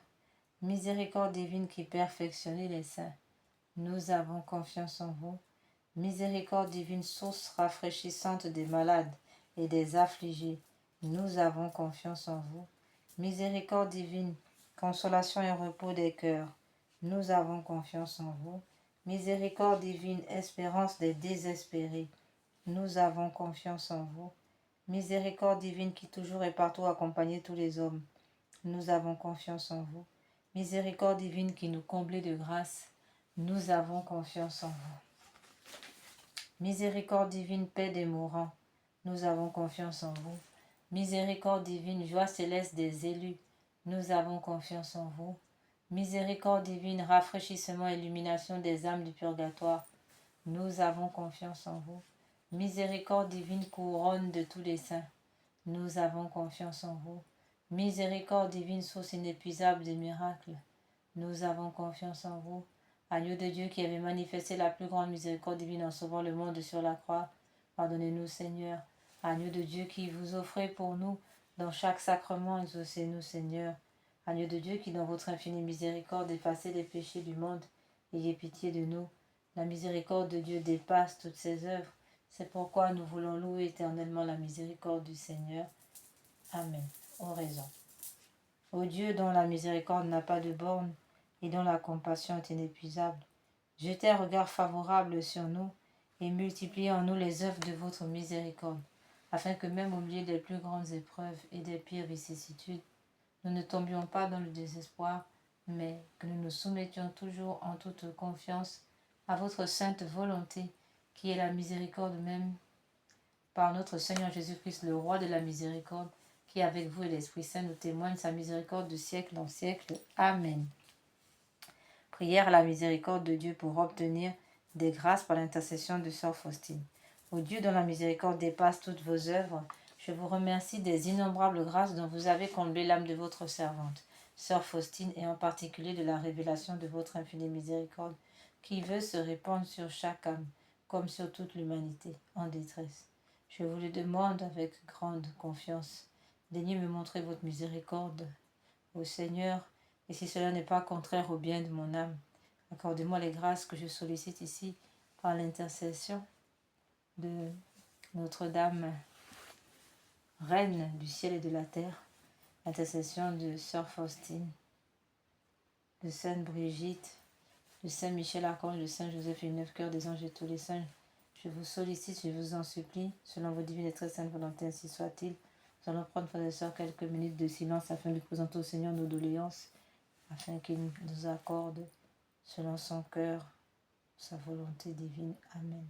Miséricorde divine qui perfectionnez les saints, nous avons confiance en vous. Miséricorde divine, source rafraîchissante des malades et des affligés, nous avons confiance en vous. Miséricorde divine, consolation et repos des cœurs, nous avons confiance en vous. Miséricorde divine, espérance des désespérés, nous avons confiance en vous. Miséricorde divine qui toujours et partout accompagnez tous les hommes, nous avons confiance en vous. Miséricorde divine qui nous comblez de grâce, nous avons confiance en vous. Miséricorde divine, paix des mourants, nous avons confiance en vous. Miséricorde divine, joie céleste des élus, nous avons confiance en vous. Miséricorde divine, rafraîchissement et illumination des âmes du purgatoire, nous avons confiance en vous. Miséricorde divine, couronne de tous les saints, nous avons confiance en vous. Miséricorde divine, source inépuisable des miracles, nous avons confiance en vous. Agneau de Dieu qui avait manifesté la plus grande miséricorde divine en sauvant le monde sur la croix, pardonnez-nous Seigneur. Agneau de Dieu qui vous offrez pour nous dans chaque sacrement, exaucez-nous Seigneur. Agneau de Dieu qui dans votre infinie miséricorde effacez les péchés du monde, ayez pitié de nous. La miséricorde de Dieu dépasse toutes ses œuvres. C'est pourquoi nous voulons louer éternellement la miséricorde du Seigneur. Amen. Oraison. Ô Dieu dont la miséricorde n'a pas de borne et dont la compassion est inépuisable, jetez un regard favorable sur nous et multipliez en nous les œuvres de votre miséricorde, afin que même au milieu des plus grandes épreuves et des pires vicissitudes, nous ne tombions pas dans le désespoir, mais que nous nous soumettions toujours en toute confiance à votre sainte volonté, qui est la miséricorde même, par notre Seigneur Jésus-Christ, le roi de la miséricorde, qui avec vous et l'Esprit Saint nous témoigne sa miséricorde de siècle en siècle. Amen. Prière à la miséricorde de Dieu pour obtenir des grâces par l'intercession de Sœur Faustine. Ô Dieu dont la miséricorde dépasse toutes vos œuvres, je vous remercie des innombrables grâces dont vous avez comblé l'âme de votre servante, Sœur Faustine, et en particulier de la révélation de votre infinie miséricorde, qui veut se répandre sur chaque âme, comme sur toute l'humanité en détresse. Je vous le demande avec grande confiance. Daignez me montrer votre miséricorde, ô Seigneur, et si cela n'est pas contraire au bien de mon âme, accordez-moi les grâces que je sollicite ici par l'intercession de Notre-Dame, Reine du ciel et de la terre, l'intercession de Sœur Faustine, de Sainte Brigitte, de Saint Michel Archange, de Saint Joseph et du neuf cœur des anges et tous les saints. Je vous sollicite, je vous en supplie, selon vos divines et très saintes volontés, ainsi soit-il. Nous allons prendre, frères et sœurs, quelques minutes de silence afin de présenter au Seigneur nos doléances, afin qu'il nous accorde, selon son cœur, sa volonté divine. Amen.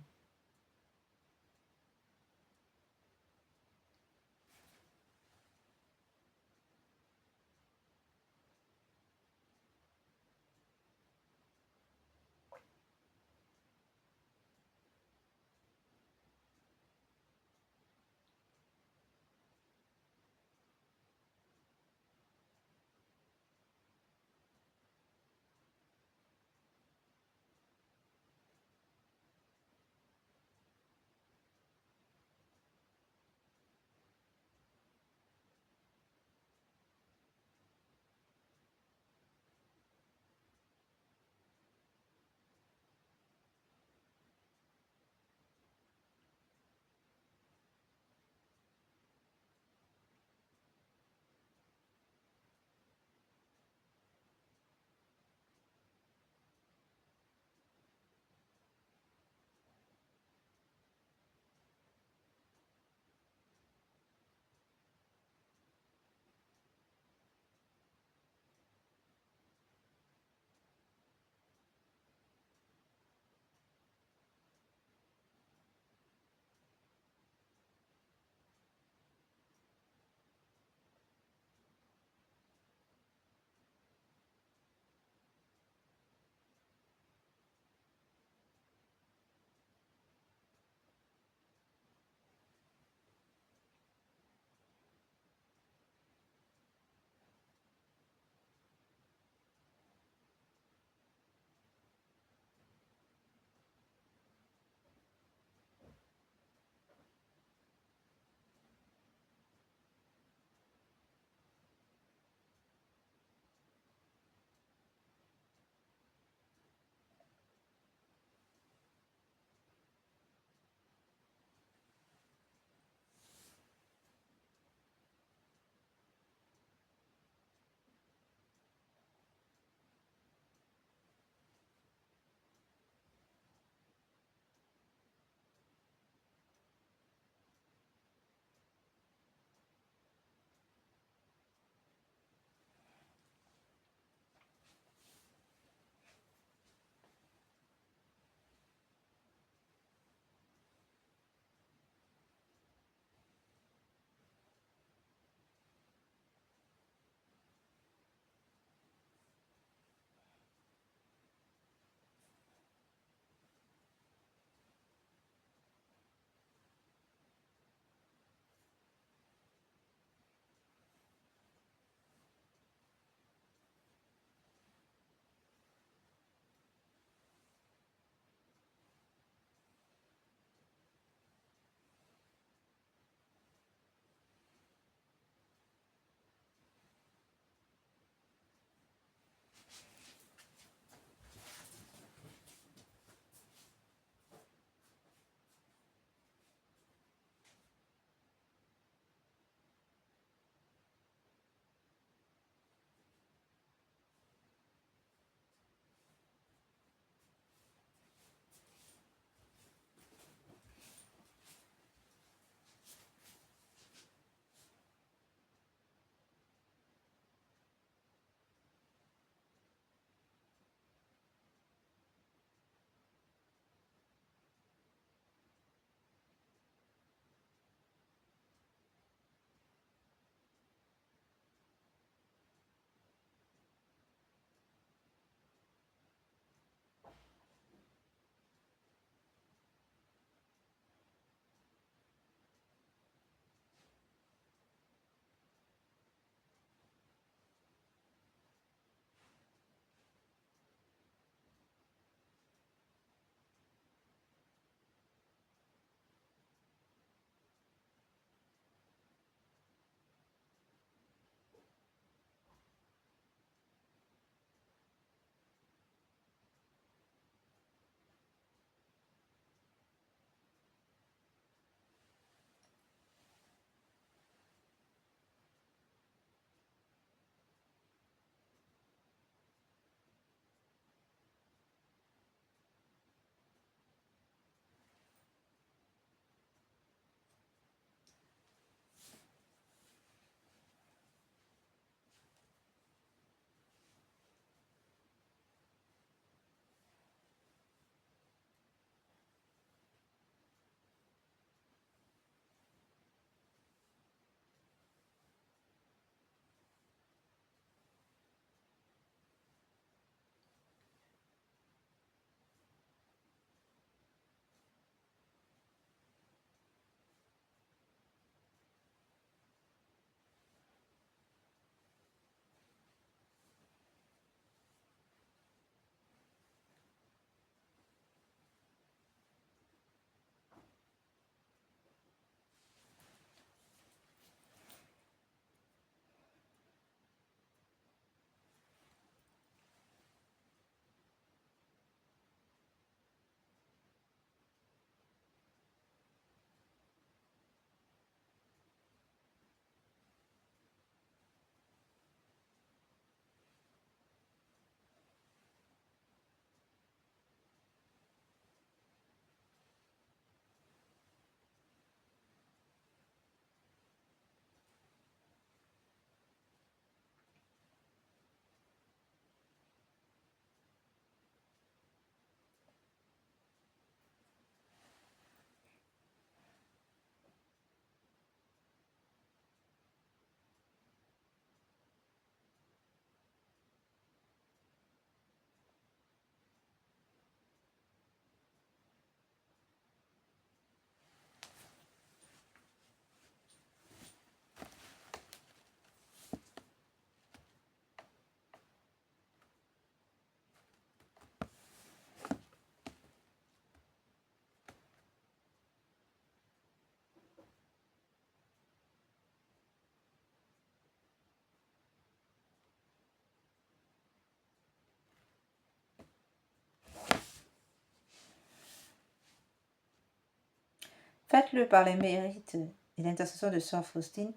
Faites-le par les mérites et l'intercession de Sœur Faustine,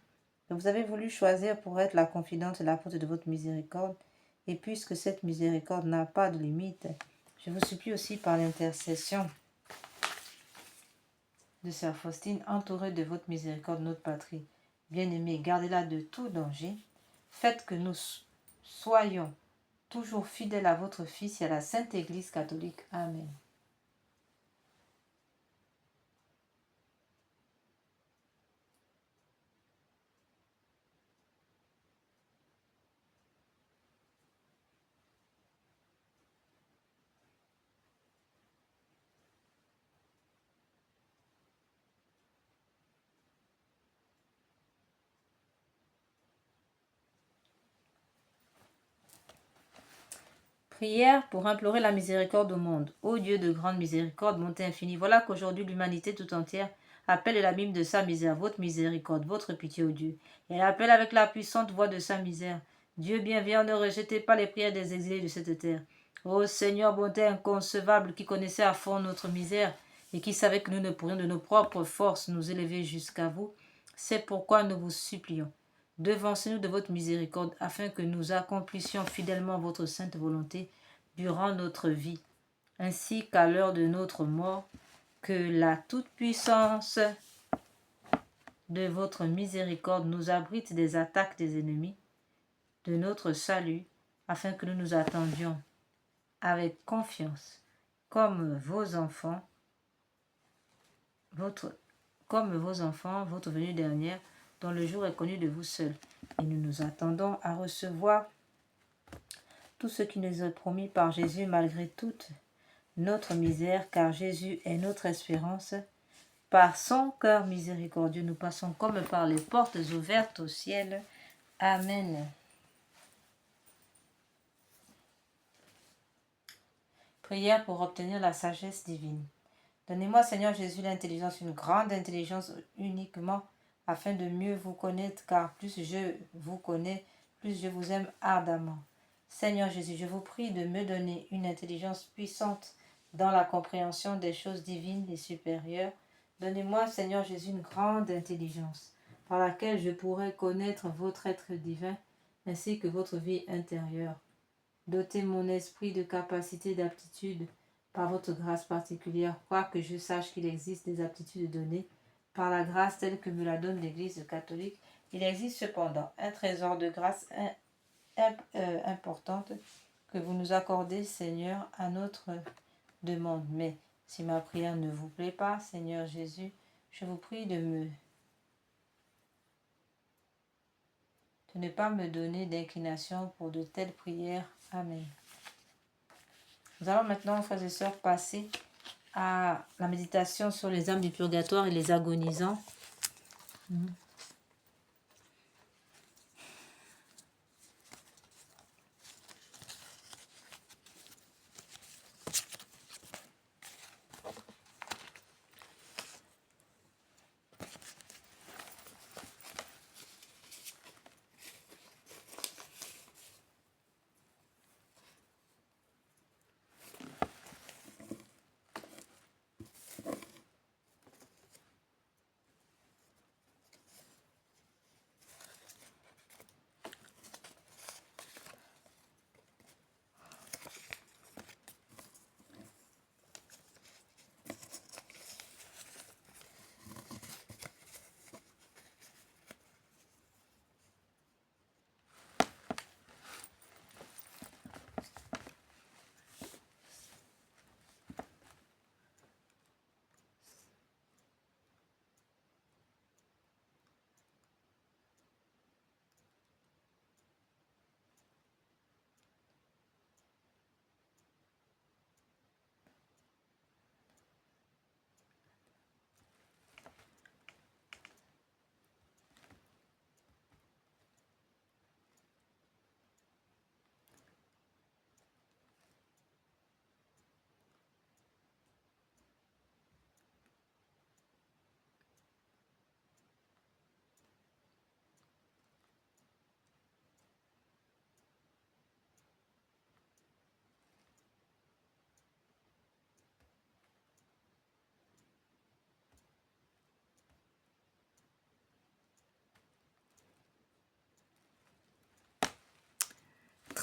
que vous avez voulu choisir pour être la confidente et l'apôtre de votre miséricorde. Et puisque cette miséricorde n'a pas de limite, je vous supplie aussi par l'intercession de Sœur Faustine, entourée de votre miséricorde, notre patrie. Bien-aimée, gardez-la de tout danger. Faites que nous soyons toujours fidèles à votre Fils et à la Sainte Église catholique. Amen. Prière pour implorer la miséricorde au monde. Ô Dieu de grande miséricorde, bonté infinie, voilà qu'aujourd'hui l'humanité tout entière appelle l'abîme de sa misère, votre miséricorde, votre pitié, ô Dieu. Et elle appelle avec la puissante voix de sa misère. Dieu bienveillant, ne rejetez pas les prières des exilés de cette terre. Ô Seigneur, bonté inconcevable, qui connaissait à fond notre misère et qui savait que nous ne pourrions de nos propres forces nous élever jusqu'à vous, c'est pourquoi nous vous supplions. Devancez-nous de votre miséricorde afin que nous accomplissions fidèlement votre sainte volonté durant notre vie, ainsi qu'à l'heure de notre mort, que la toute-puissance de votre miséricorde nous abrite des attaques des ennemis, de notre salut, afin que nous nous attendions avec confiance, comme vos enfants, votre venue dernière, dont le jour est connu de vous seuls. Et nous nous attendons à recevoir tout ce qui nous est promis par Jésus malgré toute notre misère, car Jésus est notre espérance. Par son cœur miséricordieux, nous passons comme par les portes ouvertes au ciel. Amen. Prière pour obtenir la sagesse divine. Donnez-moi, Seigneur Jésus, l'intelligence, une grande intelligence uniquement, afin de mieux vous connaître, car plus je vous connais, plus je vous aime ardemment. Seigneur Jésus, je vous prie de me donner une intelligence puissante dans la compréhension des choses divines et supérieures. Donnez-moi, Seigneur Jésus, une grande intelligence, par laquelle je pourrai connaître votre être divin, ainsi que votre vie intérieure. Dotez mon esprit de capacités d'aptitude par votre grâce particulière, quoique je sache qu'il existe des aptitudes données par la grâce telle que me la donne l'Église catholique. Il existe cependant un trésor de grâce importante que vous nous accordez, Seigneur, à notre demande. Mais si ma prière ne vous plaît pas, Seigneur Jésus, je vous prie de ne pas me donner d'inclination pour de telles prières. Amen. Nous allons maintenant, frères et sœurs, passer à la méditation sur les âmes du purgatoire et les agonisants.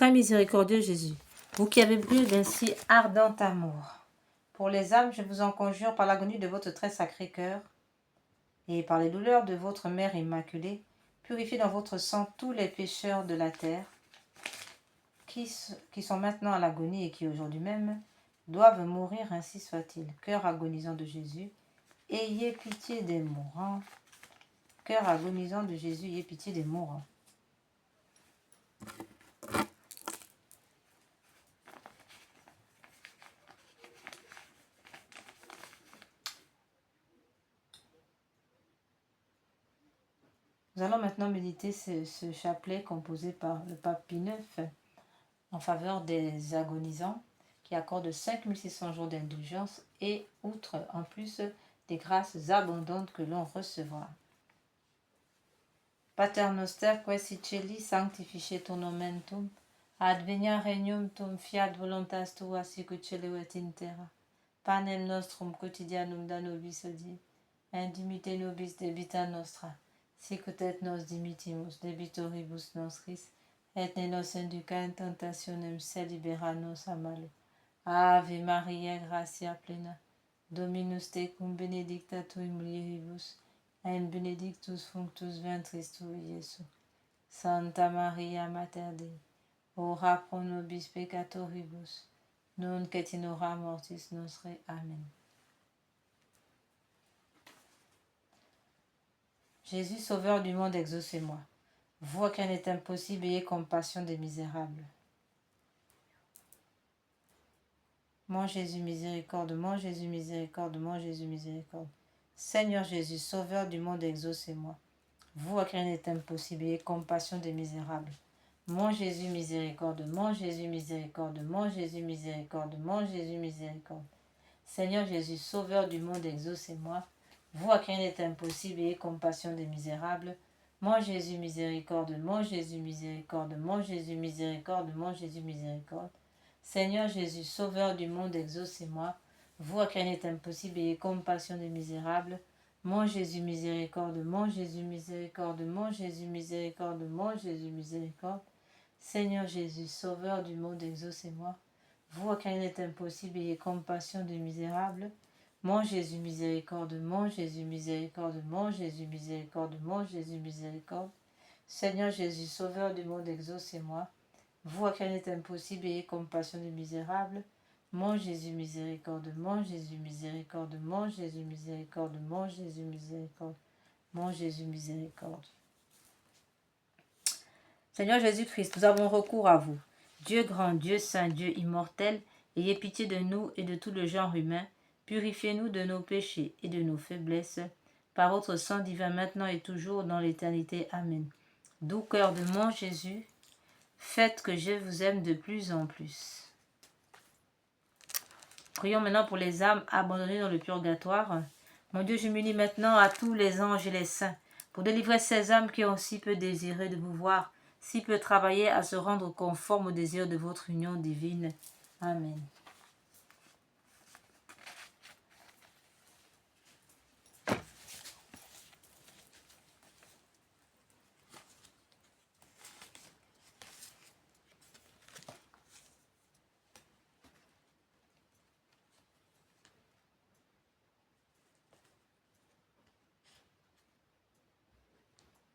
Très miséricordieux Jésus, vous qui avez brûlé d'un si ardent amour pour les âmes, je vous en conjure par l'agonie de votre très sacré cœur et par les douleurs de votre Mère Immaculée, purifiez dans votre sang tous les pécheurs de la terre qui sont maintenant à l'agonie et qui aujourd'hui même doivent mourir, ainsi soit-il. Cœur agonisant de Jésus, ayez pitié des mourants. Cœur agonisant de Jésus, ayez pitié des mourants. Nous allons maintenant méditer ce chapelet composé par le pape Pie IX en faveur des agonisants qui accorde 5600 jours d'indulgence et outre en plus des grâces abondantes que l'on recevra. Pater noster, qui si celi sanctificetur nomen tuum, advenia regnum tuum, fiat voluntas tua sicut cielo et in terra. Panem nostrum quotidianum da nobis hodie, et dimitte nobis debita nostra, sicut et nos dimittimus debitoribus nostris, et ne nos induca in tentationem, sed libera nos a malo. Ave Maria, gratia plena, Dominus tecum, benedicta tu in mulieribus, et benedictus fructus ventris tui, Iesus. Santa Maria, Mater Dei, ora pro nobis peccatoribus, nunc et in hora mortis nostre. Amen. Jésus, Sauveur du monde, exaucez-moi. Vous à qui rien n'est impossible, ayez compassion des misérables. Mon Jésus, miséricorde, mon Jésus, miséricorde, mon Jésus, miséricorde. Seigneur Jésus, Sauveur du monde, exaucez-moi. Vous à qui rien n'est impossible, ayez compassion des misérables. Mon Jésus, miséricorde, mon Jésus, miséricorde, mon Jésus, miséricorde, mon Jésus, miséricorde. Seigneur Jésus, Sauveur du monde, exaucez-moi. Vous à qui rien n'est impossible, ayez compassion des misérables. Mon Jésus, miséricorde, mon Jésus, miséricorde, mon Jésus, miséricorde, mon Jésus, miséricorde. Seigneur Jésus, Sauveur du monde, exaucez-moi. Vous à qui rien n'est impossible, ayez compassion des misérables. Mon Jésus, miséricorde, mon Jésus, miséricorde, mon Jésus, miséricorde, mon Jésus, miséricorde. Seigneur Jésus, Sauveur du monde, exaucez-moi. Vous à qui rien n'est impossible, ayez compassion des misérables. Mon Jésus, miséricorde, mon Jésus, miséricorde, mon Jésus, miséricorde, mon Jésus, miséricorde. Seigneur Jésus, Sauveur du monde, exaucez-moi. Vous à qui rien n'est impossible, ayez compassion des misérables. Mon Jésus, miséricorde, mon Jésus, miséricorde, mon Jésus, miséricorde, mon Jésus, miséricorde, mon Jésus, miséricorde. Seigneur Jésus-Christ, nous avons recours à vous. Dieu grand, Dieu saint, Dieu immortel, ayez pitié de nous et de tout le genre humain. Purifiez-nous de nos péchés et de nos faiblesses, par votre sang divin maintenant et toujours dans l'éternité. Amen. Doux cœur de mon Jésus, faites que je vous aime de plus en plus. Prions maintenant pour les âmes abandonnées dans le purgatoire. Mon Dieu, je m'unis maintenant à tous les anges et les saints pour délivrer ces âmes qui ont si peu désiré de vous voir, si peu travaillé à se rendre conforme au désir de votre union divine. Amen.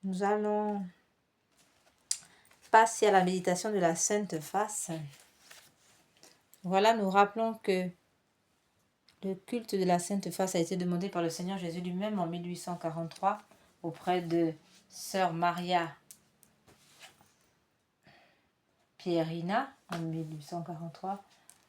Nous allons passer à la méditation de la Sainte Face. Voilà, nous rappelons que le culte de la Sainte Face a été demandé par le Seigneur Jésus lui-même en 1843 auprès de Sœur Maria Pierina en 1843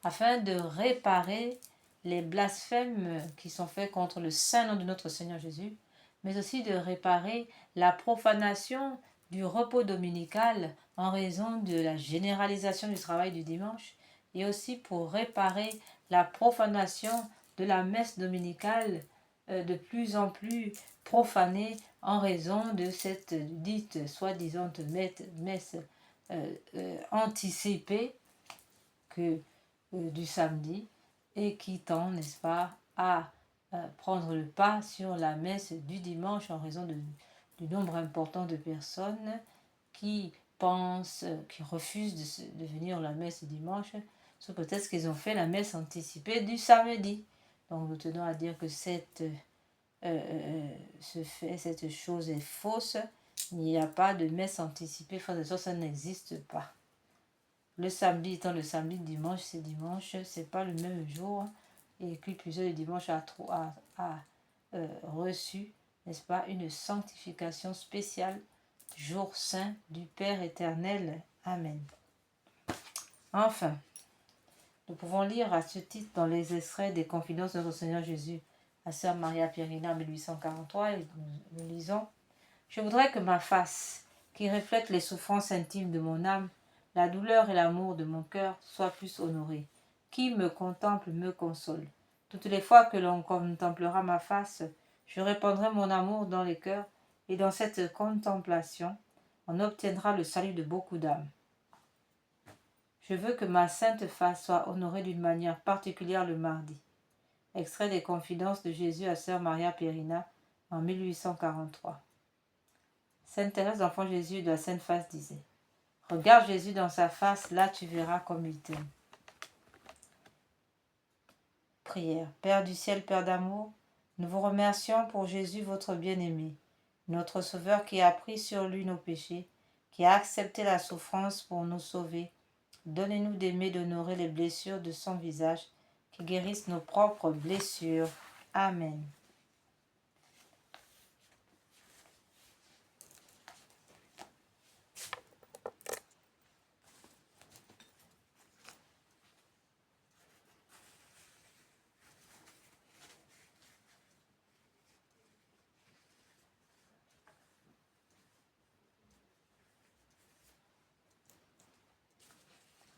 afin de réparer les blasphèmes qui sont faits contre le saint nom de notre Seigneur Jésus, mais aussi de réparer la profanation du repos dominical en raison de la généralisation du travail du dimanche et aussi pour réparer la profanation de la messe dominicale de plus en plus profanée en raison de cette dite soi-disant messe anticipée que du samedi et qui tend, n'est-ce pas, à prendre le pas sur la messe du dimanche en raison du nombre important de personnes qui pensent, qui refusent de venir à la messe dimanche, sous prétexte qu'ils ont fait la messe anticipée du samedi. Donc nous tenons à dire que cette chose est fausse. Il n'y a pas de messe anticipée, frères et sœurs, ça n'existe pas. Le samedi étant le samedi, dimanche, c'est pas le même jour. Et que plusieurs dimanche a reçu, n'est-ce pas, une sanctification spéciale, jour saint du Père éternel. Amen. Enfin, nous pouvons lire à ce titre dans les extraits des Confidences de notre Seigneur Jésus à Sœur Maria Pierina en 1843, et nous lisons: Je voudrais que ma face, qui reflète les souffrances intimes de mon âme, la douleur et l'amour de mon cœur, soit plus honorée. Qui me contemple me console. Toutes les fois que l'on contemplera ma face, je répandrai mon amour dans les cœurs, et dans cette contemplation, on obtiendra le salut de beaucoup d'âmes. Je veux que ma sainte face soit honorée d'une manière particulière le mardi. Extrait des Confidences de Jésus à Sœur Maria Pierina en 1843. Sainte Thérèse d'Enfant Jésus de la Sainte Face disait: Regarde Jésus dans sa face, là tu verras comme il t'aime. Prière. Père du ciel, Père d'amour, nous vous remercions pour Jésus votre bien-aimé, notre Sauveur qui a pris sur lui nos péchés, qui a accepté la souffrance pour nous sauver. Donnez-nous d'aimer, d'honorer les blessures de son visage, qui guérissent nos propres blessures. Amen.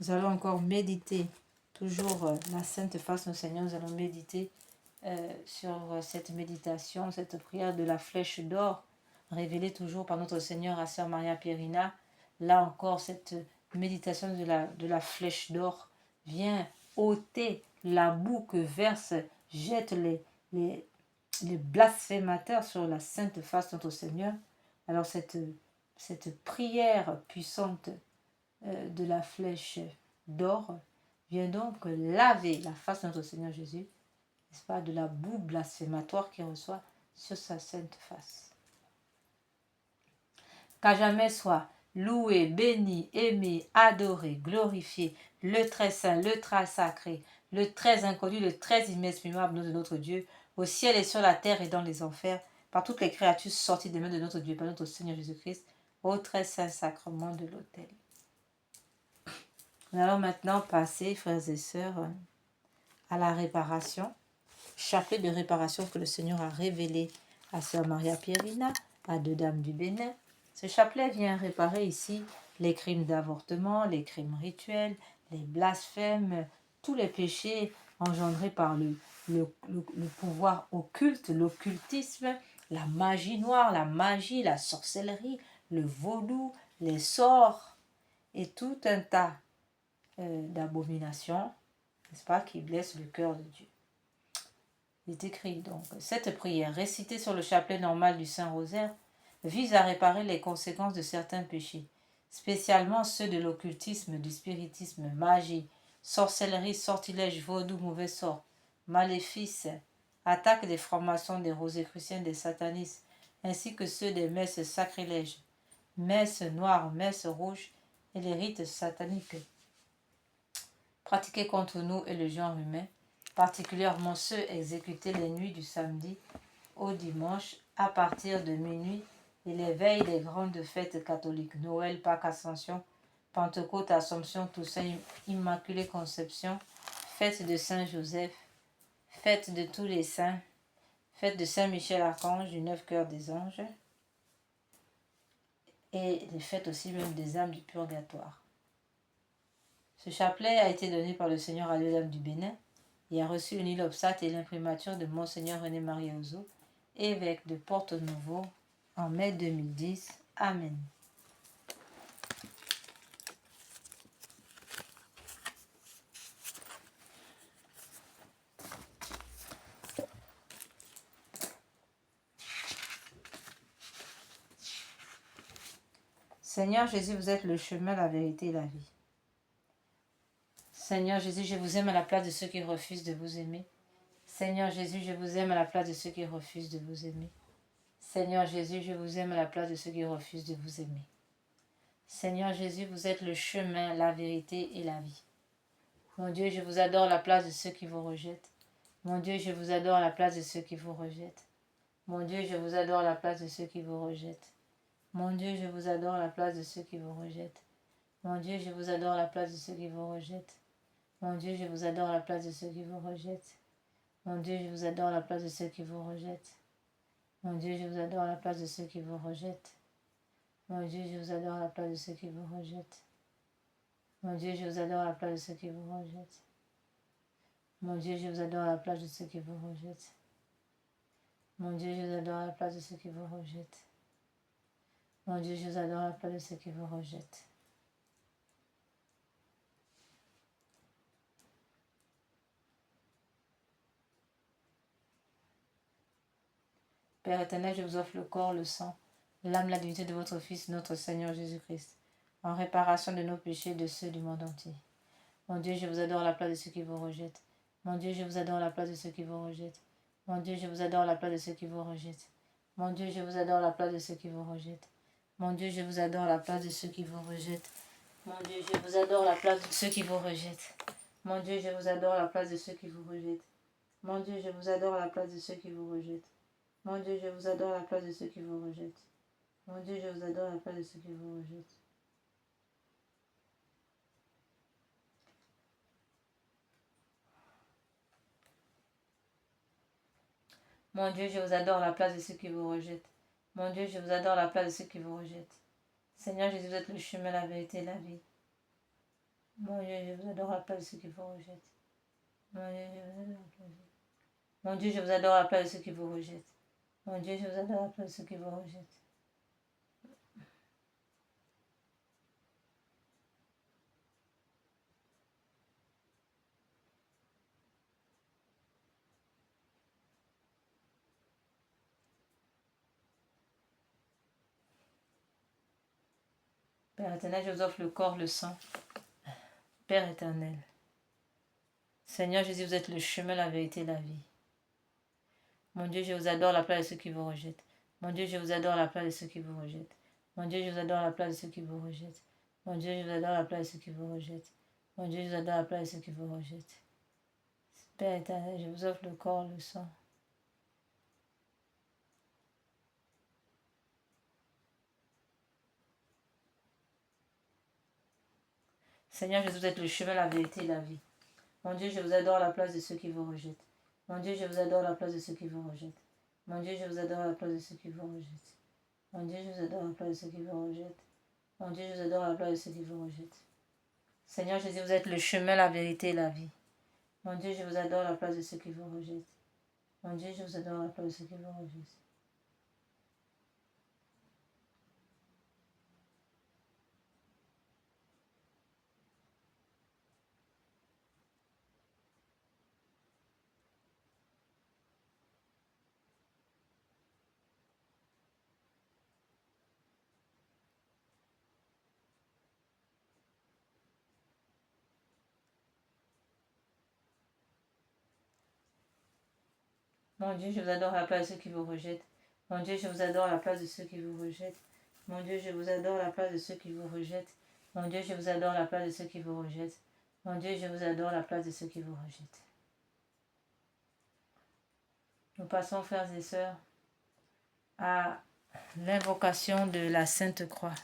Nous allons encore méditer, toujours la Sainte Face du Seigneur, nous allons méditer sur cette méditation, cette prière de la flèche d'or, révélée toujours par notre Seigneur à Sœur Maria Pierina. Là encore, cette méditation de la flèche d'or vient ôter la boue que jettent les blasphémateurs sur la Sainte Face de notre Seigneur. Alors cette prière puissante de la flèche d'or vient donc laver la face de notre Seigneur Jésus, n'est-ce pas, de la boue blasphématoire qu'il reçoit sur sa sainte face. Qu'à jamais soit loué, béni, aimé, adoré, glorifié, le très saint, le très sacré, le très inconnu, le très inexprimable nom de notre Dieu, au ciel et sur la terre et dans les enfers, par toutes les créatures sorties des mains de notre Dieu, par notre Seigneur Jésus-Christ, au très saint sacrement de l'autel. Nous allons maintenant passer, frères et sœurs, à la réparation, chapelet de réparation que le Seigneur a révélé à Sœur Maria Pierina, à deux dames du Bénin. Ce chapelet vient réparer ici les crimes d'avortement, les crimes rituels, les blasphèmes, tous les péchés engendrés par le pouvoir occulte, l'occultisme, la magie noire, la magie, la sorcellerie, le vaudou, les sorts et tout un tas d'abominations, n'est-ce pas, qui blessent le cœur de Dieu. Il est écrit donc: cette prière, récitée sur le chapelet normal du Saint-Rosaire, vise à réparer les conséquences de certains péchés, spécialement ceux de l'occultisme, du spiritisme, magie, sorcellerie, sortilège, vaudou, mauvais sort, maléfices, attaque des francs-maçons, des rosicruciens, des satanistes, ainsi que ceux des messes sacrilèges, messes noires, messes rouges et les rites sataniques pratiqués contre nous et le genre humain, particulièrement ceux exécutés les nuits du samedi au dimanche à partir de minuit et les veilles des grandes fêtes catholiques, Noël, Pâques, Ascension, Pentecôte, Assomption, Toussaint, Immaculée Conception, fête de Saint-Joseph, fête de tous les saints, fête de Saint-Michel-Archange, du 9 cœurs des anges, et les fêtes aussi même des âmes du purgatoire. Ce chapelet a été donné par le Seigneur à deux dames du Bénin et a reçu une l'obsate et l'imprimature de Monseigneur René-Marie Ozo, évêque de Porto-Novo, en mai 2010. Amen. Seigneur Jésus, vous êtes le chemin, la vérité et la vie. Seigneur Jésus, je vous aime à la place de ceux qui refusent de vous aimer. Seigneur Jésus, je vous aime à la place de ceux qui refusent de vous aimer. Seigneur Jésus, je vous aime à la place de ceux qui refusent de vous aimer. Seigneur Jésus, vous êtes le chemin, la vérité et la vie. Mon Dieu, je vous adore à la place de ceux qui vous rejettent. Mon Dieu, je vous adore à la place de ceux qui vous rejettent. Mon Dieu, je vous adore à la place de ceux qui vous rejettent. Mon Dieu, je vous adore à la place de ceux qui vous rejettent. Mon Dieu, je vous adore à la place de ceux qui vous rejettent. Mon Dieu, je vous adore à la place de ceux qui vous rejettent. Mon Dieu, je vous adore à la place de ceux qui vous rejettent. Mon Dieu, je vous adore à la place de ceux qui vous rejettent. Mon Dieu, je vous adore à la place de ceux qui vous rejettent. Mon Dieu, je vous adore à la place de ceux qui vous rejettent. Mon Dieu, je vous adore à la place de ceux qui vous rejettent. Mon Dieu, je vous adore à la place de ceux qui vous rejettent. Mon Dieu, je vous adore à la place de ceux qui vous rejettent. Père éternel, je vous offre le corps, le sang, l'âme, la divinité de votre Fils, notre Seigneur Jésus-Christ, en réparation de nos péchés et de ceux du monde entier. Mon Dieu, je vous adore à la place de ceux qui vous rejettent. Mon Dieu, je vous adore à la place de ceux qui vous rejettent. Mon Dieu, je vous adore à la place de ceux qui vous rejettent. Mon Dieu, je vous adore à la place de ceux qui vous rejettent. Mon Dieu, je vous adore à la place de ceux qui vous rejettent. Mon Dieu, je vous adore à la place de ceux qui vous rejettent. Mon Dieu, je vous adore à la place de ceux qui vous rejettent. Mon Dieu, je vous adore à la place de ceux qui vous rejettent. Mon Dieu, je vous adore à la place de ceux qui vous rejettent. Mon Dieu, je vous adore à la place de ceux qui vous rejettent. Mon Dieu, je vous adore à la place de ceux qui vous rejettent. Mon Dieu, je vous adore à la place de ceux qui vous rejettent. Seigneur Jésus, vous êtes le chemin, la vérité et la vie. Mon Dieu, je vous adore à la place de ceux qui vous rejettent. Mon Dieu, je vous adore à la place de ceux qui vous rejettent. Mon Dieu, je vous adore à la place de ceux qui vous rejettent. Père éternel, je vous offre le corps, le sang. Père éternel. Seigneur Jésus, vous êtes le chemin, la vérité et la vie. Mon Dieu, je vous adore à la place de ceux qui vous rejettent. Mon Dieu, je vous adore à la place de ceux qui vous rejettent. Mon Dieu, je vous adore à la place de ceux qui vous rejettent. Mon Dieu, je vous adore à la place de ceux qui vous rejettent. Mon Dieu, je vous adore à la place de ceux qui vous rejettent. Père éternel, je vous offre le corps, le sang. Seigneur Jésus, vous êtes le chemin, la vérité et la vie. Mon Dieu, je vous adore à la place de ceux qui vous rejettent. Mon Dieu, je vous adore à la place de ceux qui vous rejettent. Mon Dieu, je vous adore à la place de ceux qui vous rejettent. Mon Dieu, je vous adore à la place de ceux qui vous rejettent. Mon Dieu, je vous adore à la place de ceux qui vous rejettent. Seigneur Jésus, vous êtes le chemin, la vérité et la vie. Mon Dieu, je vous adore à la place de ceux qui vous rejettent. Mon Dieu, je vous adore à la place de ceux qui vous rejettent. Mon Dieu, je vous adore à la place de ceux qui vous rejettent. Mon Dieu, je vous adore à la place de ceux qui vous rejettent. Mon Dieu, je vous adore à la place de ceux qui vous rejettent. Mon Dieu, je vous adore à la place de ceux qui vous rejettent. Mon Dieu, je vous adore à la place de ceux qui vous rejettent. Nous passons, frères et sœurs, à l'invocation de la Sainte Croix.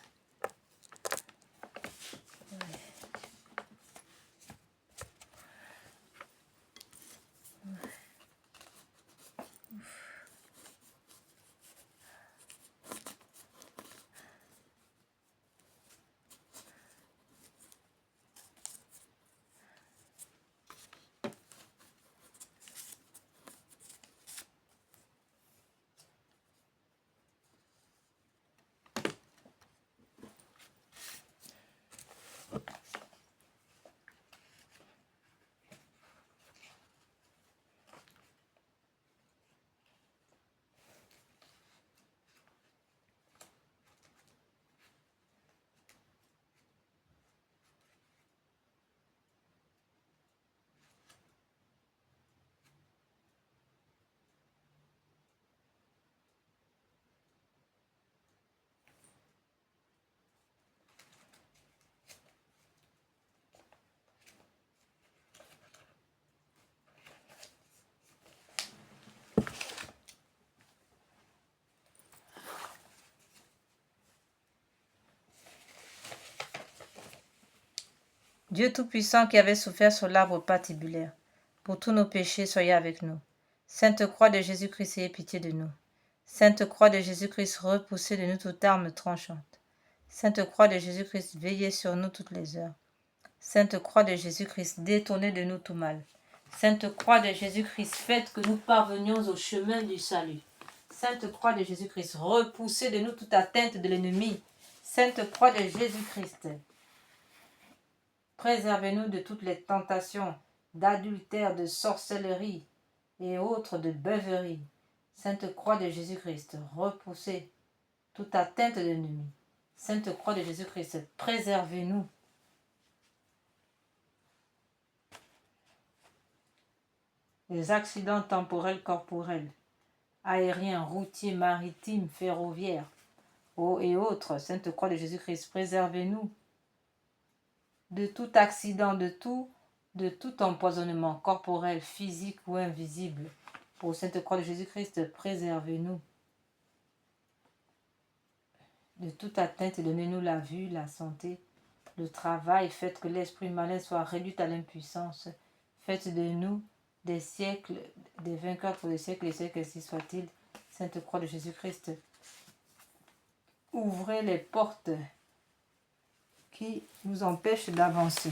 Dieu Tout-Puissant qui avait souffert sur l'arbre patibulaire, pour tous nos péchés, soyez avec nous. Sainte Croix de Jésus-Christ, ayez pitié de nous. Sainte Croix de Jésus-Christ, repoussez de nous toute arme tranchante. Sainte Croix de Jésus-Christ, veillez sur nous toutes les heures. Sainte Croix de Jésus-Christ, détournez de nous tout mal. Sainte Croix de Jésus-Christ, faites que nous parvenions au chemin du salut. Sainte Croix de Jésus-Christ, repoussez de nous toute atteinte de l'ennemi. Sainte Croix de Jésus-Christ, préservez-nous de toutes les tentations, d'adultère, de sorcellerie et autres de beuverie. Sainte Croix de Jésus-Christ, repoussez toute atteinte de l'ennemi. Sainte Croix de Jésus-Christ, préservez-nous des accidents temporels, corporels, aériens, routiers, maritimes, ferroviaires et autres. Sainte Croix de Jésus-Christ, préservez-nous de tout accident, de tout empoisonnement corporel, physique ou invisible. Ô Sainte Croix de Jésus-Christ, préservez-nous de toute atteinte et donnez-nous la vue, la santé, le travail. Faites que l'esprit malin soit réduit à l'impuissance. Faites de nous des siècles, des vainqueurs pour les siècles et siècles, ainsi soit-il. Sainte Croix de Jésus-Christ, ouvrez les portes qui nous empêchent d'avancer.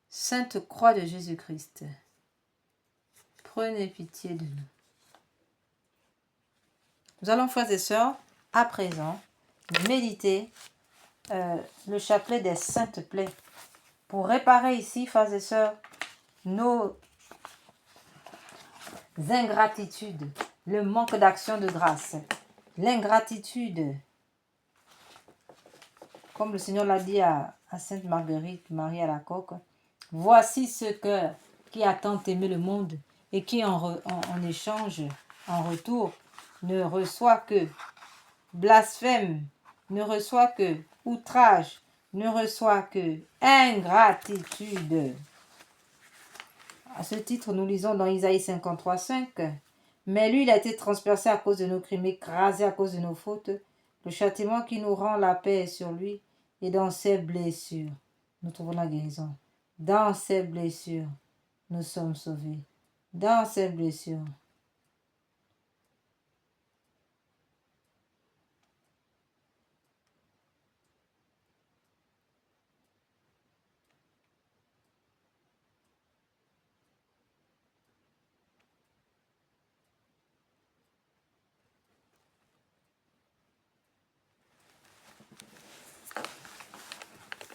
Sainte Croix de Jésus-Christ, prenez pitié de nous. Nous allons, frères et sœurs, à présent, méditer le chapelet des saintes plaies pour réparer ici, frères et sœurs, nos ingratitudes, le manque d'action de grâce, l'ingratitude, comme le Seigneur l'a dit à Sainte Marguerite, Marie à la coque. Voici ce cœur qui a tant aimé le monde et qui en échange, en retour, ne reçoit que blasphème, ne reçoit que outrage, ne reçoit que ingratitude. À ce titre, nous lisons dans Isaïe 53, 5. Mais lui, il a été transpercé à cause de nos crimes, écrasé à cause de nos fautes. Le châtiment qui nous rend la paix est sur lui, et dans ses blessures, nous trouvons la guérison. Dans ses blessures, nous sommes sauvés. Dans ses blessures.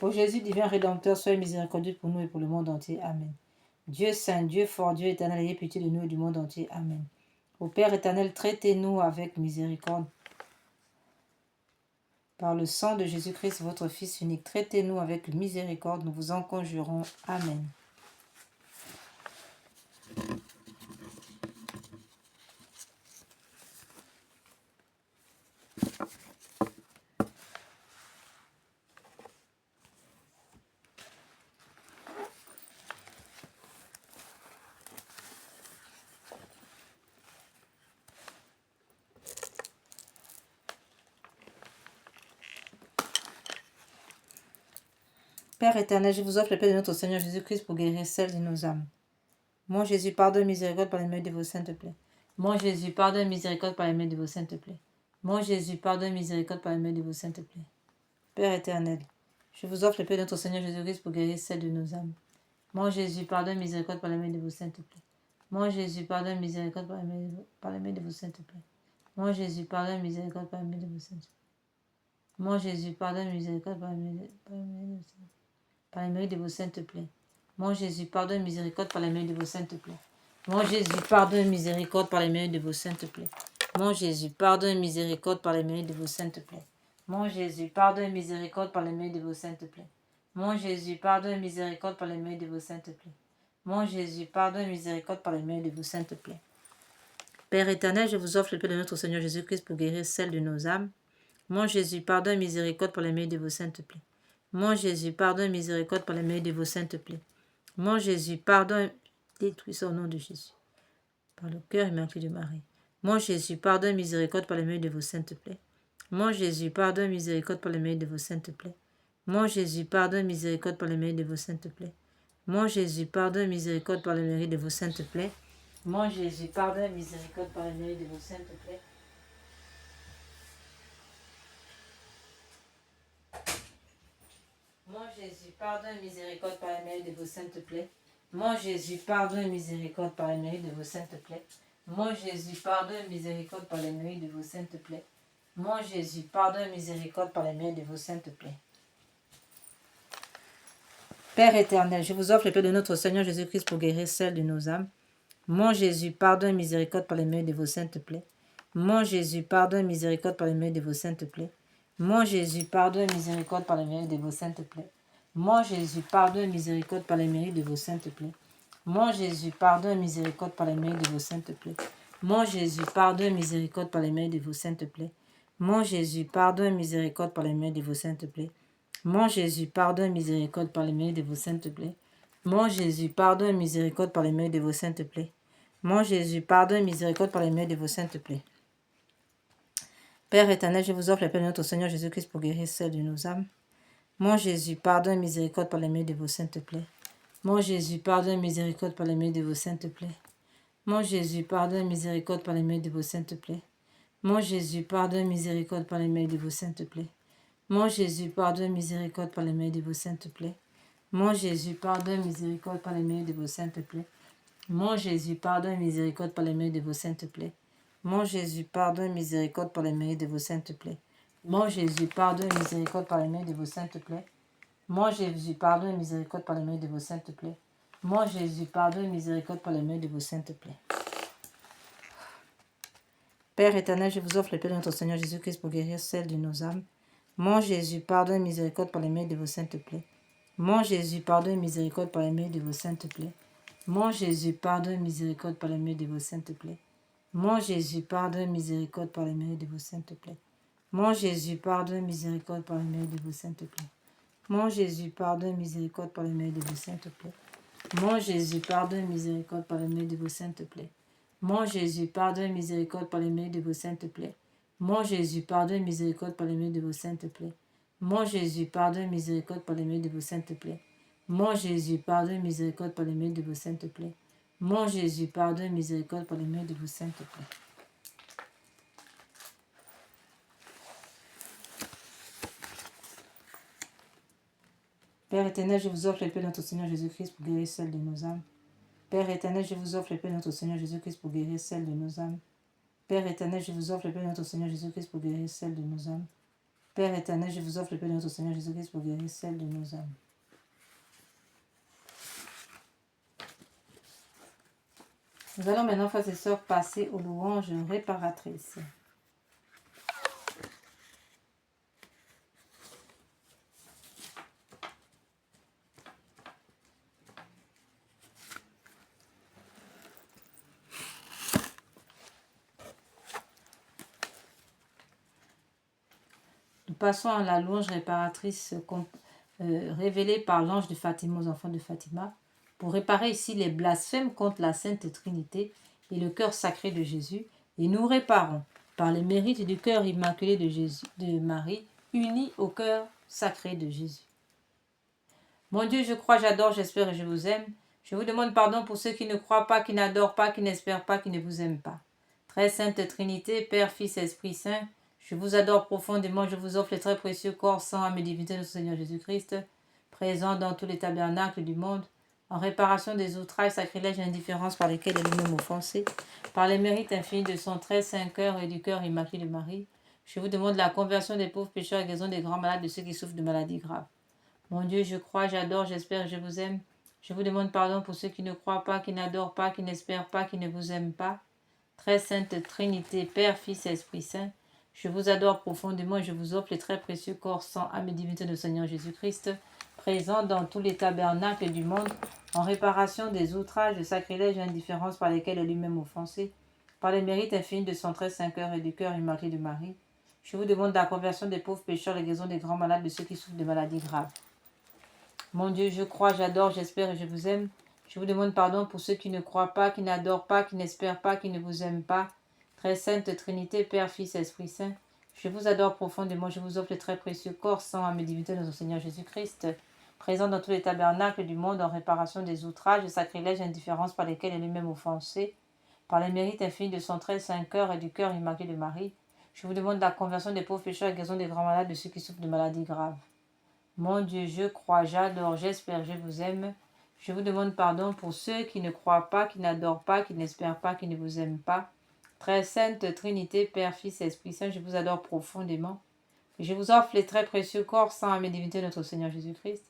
Ô Jésus, divin Rédempteur, sois miséricordieux pour nous et pour le monde entier. Amen. Dieu saint, Dieu fort, Dieu éternel, ayez pitié de nous et du monde entier. Amen. Ô Père éternel, traitez-nous avec miséricorde. Par le sang de Jésus-Christ, votre Fils unique, traitez-nous avec miséricorde, nous vous en conjurons. Amen. Père éternel, je vous offre la paix de notre Seigneur Jésus-Christ pour guérir celle de nos âmes. Mon Jésus, pardonne miséricorde par les mains de vos saintes plaies. Mon Jésus, pardonne miséricorde par les mains de vos saintes plaies. Mon Jésus, pardonne miséricorde par les mains de vos saintes plaies. Père éternel, je vous offre la paix de notre Seigneur Jésus-Christ pour guérir celle de nos âmes. Mon Jésus, pardonne miséricorde par les mains de vos saintes plaies. Mon Jésus, pardonne miséricorde par les mains de vos saintes plaies. Mon Jésus, pardonne miséricorde par les mains de vos saintes plaies. Mon Jésus, pardonne, miséricorde par les mérites de vos saintes plaies. Mon Jésus, pardonne, miséricorde par les mérites de vos saintes plaies. Mon Jésus, pardonne, miséricorde par les mérites de vos saintes plaies. Mon Jésus, pardonne, miséricorde par les mérites de vos saintes plaies. Mon Jésus, pardonne, miséricorde par les mérites de vos saintes plaies. Mon Jésus, pardonne, miséricorde par les mérites de vos saintes plaies. Mon Jésus, pardonne, miséricorde par les mérites de vos saintes plaies. Père éternel, je vous offre le paix de notre Seigneur Jésus-Christ pour guérir celle de nos âmes. Mon Jésus, pardonne, miséricorde par les mérites de vos saintes plaies. Mon Jésus, pardonne, miséricorde par les mérites de vos saintes plaies. Mon Jésus, pardonne, détruis au nom de Jésus. Par le cœur immaculé de Marie. Mon Jésus, pardonne, miséricorde par les mérites de vos saintes plaies. Mon Jésus, pardonne, miséricorde par les mérites de vos saintes plaies. Mon Jésus, pardonne, miséricorde par les mérites de vos saintes plaies. Mon Jésus, pardonne, miséricorde par les mérites de vos saintes plaies. Mon Jésus, pardonne, miséricorde par les mérites de vos saintes plaies. Mon Jésus, pardonne, miséricorde par les mérites de vos saintes plaies. Mon Jésus, pardonne, miséricorde par les mérites de vos saintes plaies. Mon Jésus, pardonne, miséricorde par les mérites de vos saintes plaies. Mon Jésus, pardonne, miséricorde par les mérites de vos saintes plaies. Père éternel, je vous offre le paix de notre Seigneur Jésus-Christ pour guérir celle de nos âmes. Mon Jésus, pardonne, miséricorde par les mérites de vos saintes plaies. Mon Jésus, pardonne, miséricorde par les mérites de vos saintes plaies. Mon Jésus, pardonne, miséricorde par les mérites de vos saintes plaies. Mon Jésus, pardonne, miséricorde par les mérites de vos saintes plaies. Mon Jésus, pardonne, miséricorde par les mérites de vos saintes plaies. Mon Jésus, pardonne, miséricorde par les mérites de vos saintes plaies. Mon Jésus, pardonne, miséricorde par les mérites de vos saintes plaies. Mon Jésus, pardonne, miséricorde par les mérites de vos saintes plaies. Mon Jésus, pardonne, miséricorde par les mérites de vos saintes plaies. Mon Jésus, pardonne, miséricorde par les mérites de vos saintes plaies. Père éternel, je vous offre la paix de notre Seigneur Jésus-Christ pour guérir celle de nos âmes. Mon Jésus, pardonne, miséricorde par les mérites de vos saintes plaies. Mon Jésus, pardonne, miséricorde par les mérites de vos saintes plaies. Mon Jésus, pardonne, miséricorde par les mérites de vos saintes plaies. Mon Jésus, pardonne, miséricorde par les mérites de vos saintes plaies. Mon Jésus, pardonne, miséricorde par les mérites de vos saintes plaies. Mon Jésus, pardonne, miséricorde par les mérites de vos saintes plaies. Mon Jésus, pardonne, miséricorde par les mérites de vos saintes plaies. Mon Jésus, pardonne, miséricorde par les mérites de vos saintes plaies. Mon Jésus, pardonne, miséricorde par les mérites de vos saintes plaies. Mon Jésus, pardonne, miséricorde par les mérites de vos saintes plaies. Mon Jésus, pardonne, miséricorde par les mérites de vos saintes plaies. Père éternel, je vous offre le paix de notre Seigneur Jésus-Christ pour guérir celle de nos âmes. Mon Jésus, pardonne, miséricorde par les mérites de vos saintes plaies. Mon Jésus, pardonne, miséricorde par les mérites de vos saintes plaies. Mon Jésus, pardonne, miséricorde par les mérites de vos saintes plaies. Mon Jésus, pardonne, miséricorde par les mérites de vos saintes plaies. Mon Jésus, pardonne, miséricorde par les mérites de vos saintes plaies. Mon Jésus, pardonne, miséricorde par les mérites de vos saintes plaies. Mon Jésus, pardonne, miséricorde par les mérites de vos saintes plaies. Mon Jésus, pardonne, miséricorde par les mérites de vos saintes plaies. Mon Jésus, pardonne, miséricorde par les mérites de vos saintes plaies. Mon Jésus, pardonne, miséricorde par les mérites de vos saintes plaies. Mon Jésus, pardonne, miséricorde par les mérites de vos saintes plaies. Mon Jésus, pardonne, miséricorde par les mérites de vos saintes plaies. Père éternel, je vous offre le paix de notre Seigneur Jésus-Christ pour guérir celle de nos âmes. Père éternel, je vous offre le paix de notre Seigneur Jésus-Christ pour guérir celle de nos âmes. Père éternel, je vous offre le paix de notre Seigneur Jésus-Christ pour guérir celle de nos âmes. Père éternel, je vous offre le paix de notre Seigneur Jésus-Christ pour guérir celle de nos âmes. Nous allons maintenant, frères et sœurs, passer aux louanges réparatrices. Nous passons à la louange réparatrice révélée par l'ange de Fatima aux enfants de Fatima pour réparer ici les blasphèmes contre la Sainte Trinité et le cœur sacré de Jésus. Et nous réparons par les mérites du cœur immaculé de Jésus, de Marie, uni au cœur sacré de Jésus. Mon Dieu, je crois, j'adore, j'espère et je vous aime. Je vous demande pardon pour ceux qui ne croient pas, qui n'adorent pas, qui n'espèrent pas, qui ne vous aiment pas. Très sainte Trinité, Père, Fils, Esprit Saint, je vous adore profondément, je vous offre les très précieux corps, sang, âme et divinité de notre Seigneur Jésus-Christ, présent dans tous les tabernacles du monde, en réparation des outrages, sacrilèges et indifférences par lesquels elle est même offensée, par les mérites infinis de son très saint cœur et du cœur immaculé de Marie, Je vous demande la conversion des pauvres pécheurs, la guérison des grands malades, de ceux qui souffrent de maladies graves. Mon Dieu, je crois, j'adore, j'espère, je vous aime. Je vous demande pardon pour ceux qui ne croient pas, qui n'adorent pas, qui n'espèrent pas, qui ne vous aiment pas. Très sainte Trinité, Père, Fils et Esprit Saint, je vous adore profondément et je vous offre les très précieux corps, sang, âme et divinité de Seigneur Jésus-Christ, présent dans tous les tabernacles du monde, en réparation des outrages, des sacrilèges et indifférences par lesquels est lui-même offensé, par les mérites infinis de son très saint cœur et du cœur immaculé de Marie. Je vous demande la conversion des pauvres pécheurs, la guérison des grands malades, de ceux qui souffrent de maladies graves. Mon Dieu, je crois, j'adore, j'espère et je vous aime. Je vous demande pardon pour ceux qui ne croient pas, qui n'adorent pas, qui n'espèrent pas, qui ne vous aiment pas. Très sainte Trinité, Père, Fils, Esprit Saint, je vous adore profondément. Je vous offre le très précieux corps, sang, âme et divinité de notre Seigneur Jésus-Christ, présent dans tous les tabernacles du monde en réparation des outrages, des sacrilèges et indifférences par lesquels elle est lui-même offensée, par les mérites infinis de son très saint cœur et du cœur immaculé de Marie. Je vous demande la conversion des pauvres pécheurs et la guérison des grands malades, de ceux qui souffrent de maladies graves. Mon Dieu, je crois, j'adore, j'espère, je vous aime. Je vous demande pardon pour ceux qui ne croient pas, qui n'adorent pas, qui n'espèrent pas, qui ne vous aiment pas. Très sainte Trinité, Père, Fils et Esprit Saint, je vous adore profondément. Je vous offre les très précieux corps, sang, âme et divinité de notre Seigneur Jésus-Christ,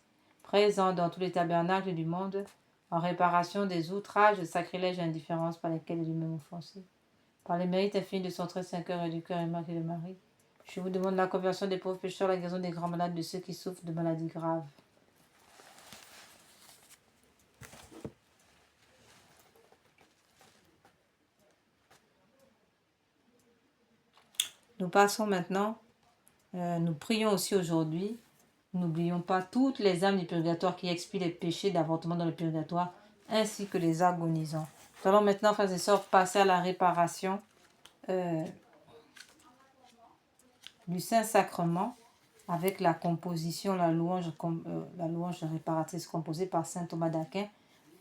présent dans tous les tabernacles du monde, en réparation des outrages, des sacrilèges et indifférences par lesquels il est lui-même offensé, par les mérites infinis de son très saint cœur et du cœur immaculé de Marie. Je vous demande la conversion des pauvres pécheurs, la guérison des grands malades, de ceux qui souffrent de maladies graves. Nous passons maintenant, nous prions aussi aujourd'hui. N'oublions pas toutes les âmes du purgatoire qui expient les péchés d'avortement dans le purgatoire, ainsi que les agonisants. Nous allons maintenant, frères et sœurs, passer à la réparation du Saint-Sacrement avec la composition, la louange réparatrice composée par saint Thomas d'Aquin,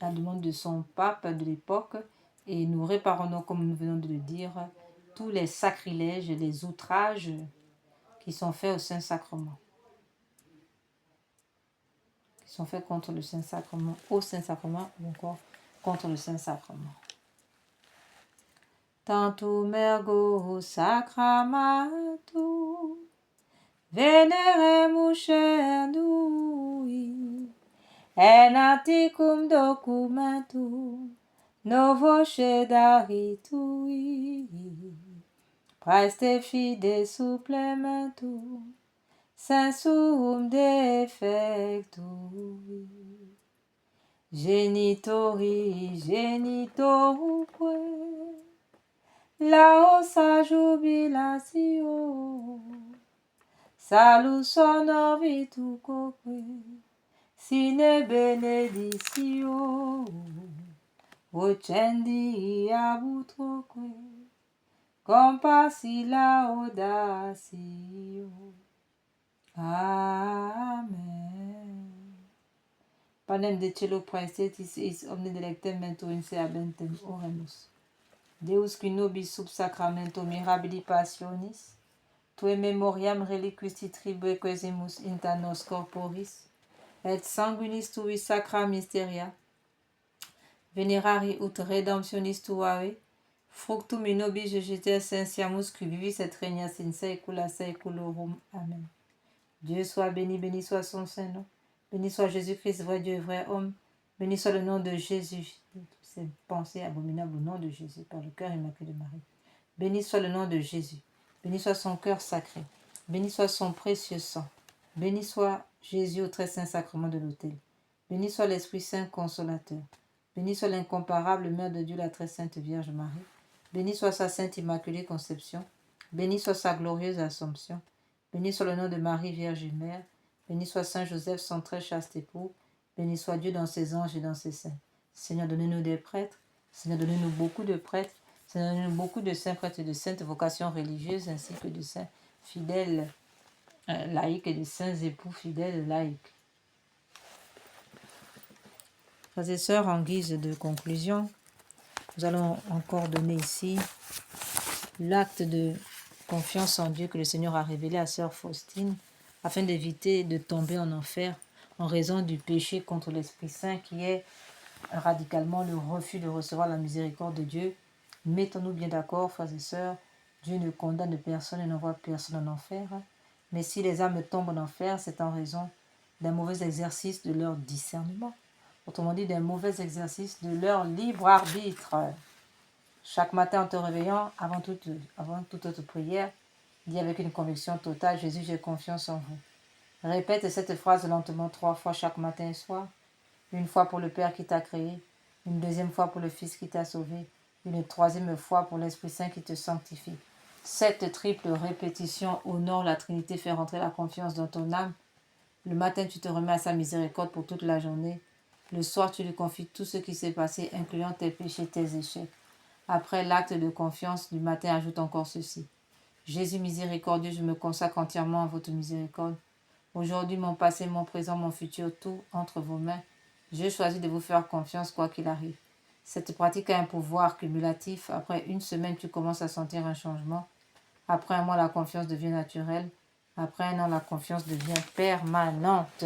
à la demande de son pape de l'époque. Et nous réparons, comme nous venons de le dire, tous les sacrilèges et les outrages qui sont faits au Saint-Sacrement, qui sont faits contre le Saint-Sacrement, au Saint-Sacrement ou encore contre le Saint-Sacrement. Tantum ergo sacramentum veneremus cernui, en antiquum documentum novo cedaritui, praeste fide supplementum sensum defectui, genitori genitoruque, laosa jubilatio, salus honor vitucoque, sine benedictio, vocendi abutroque, compassi laudatio. Amen. Panem de cello praestetis is omne delectem mentor in se abentem oremus. Deus qui nobis sub sacramento mirabili passionis, tue memoriam reliquisti tribue quesimus inter nos corporis, et sanguinis tui sacra mysteria, venerari ut redemptionis tuae, fructum in nobis vegetae sensiamus qui vivis et regnas in saecula saeculorum. Amen. Dieu soit béni, béni soit son Saint-Nom, béni soit Jésus-Christ, vrai Dieu et vrai homme, béni soit le nom de Jésus, de toutes ces pensées abominables au nom de Jésus, par le cœur immaculé de Marie. Béni soit le nom de Jésus, béni soit son cœur sacré, béni soit son précieux sang, béni soit Jésus au très saint sacrement de l'autel, béni soit l'Esprit Saint consolateur, béni soit l'incomparable Mère de Dieu, la très sainte Vierge Marie, béni soit sa sainte immaculée conception, béni soit sa glorieuse assomption, béni soit le nom de Marie Vierge Mère, béni soit Saint Joseph, son très chaste époux, béni soit Dieu dans ses anges et dans ses saints. Seigneur, donnez-nous des prêtres, Seigneur, donnez-nous beaucoup de prêtres, Seigneur, donnez-nous beaucoup de saints prêtres et de saintes vocations religieuses, ainsi que de saints fidèles laïcs et de saints époux fidèles laïcs. Frères et sœurs, en guise de conclusion, nous allons encore donner ici l'acte de confiance en Dieu que le Seigneur a révélé à sœur Faustine afin d'éviter de tomber en enfer en raison du péché contre l'Esprit Saint qui est radicalement le refus de recevoir la miséricorde de Dieu. Mettons-nous bien d'accord, frères et sœurs. Dieu ne condamne personne et n'envoie personne en enfer. Mais si les âmes tombent en enfer, c'est en raison d'un mauvais exercice de leur discernement. Autrement dit, d'un mauvais exercice de leur libre arbitre. Chaque matin en te réveillant, avant toute autre prière, dis avec une conviction totale, Jésus, j'ai confiance en vous. Répète cette phrase lentement 3 fois chaque matin et soir. Une fois pour le Père qui t'a créé, une deuxième fois pour le Fils qui t'a sauvé, une troisième fois pour l'Esprit Saint qui te sanctifie. Cette triple répétition honore la Trinité, fait rentrer la confiance dans ton âme. Le matin, tu te remets à sa miséricorde pour toute la journée. Le soir, tu lui confies tout ce qui s'est passé, incluant tes péchés, tes échecs. Après l'acte de confiance du matin, ajoute encore ceci. Jésus miséricordieux, je me consacre entièrement à votre miséricorde. Aujourd'hui, mon passé, mon présent, mon futur, tout entre vos mains. Je choisis de vous faire confiance quoi qu'il arrive. Cette pratique a un pouvoir cumulatif. Après une semaine, tu commences à sentir un changement. Après un mois, la confiance devient naturelle. Après un an, la confiance devient permanente.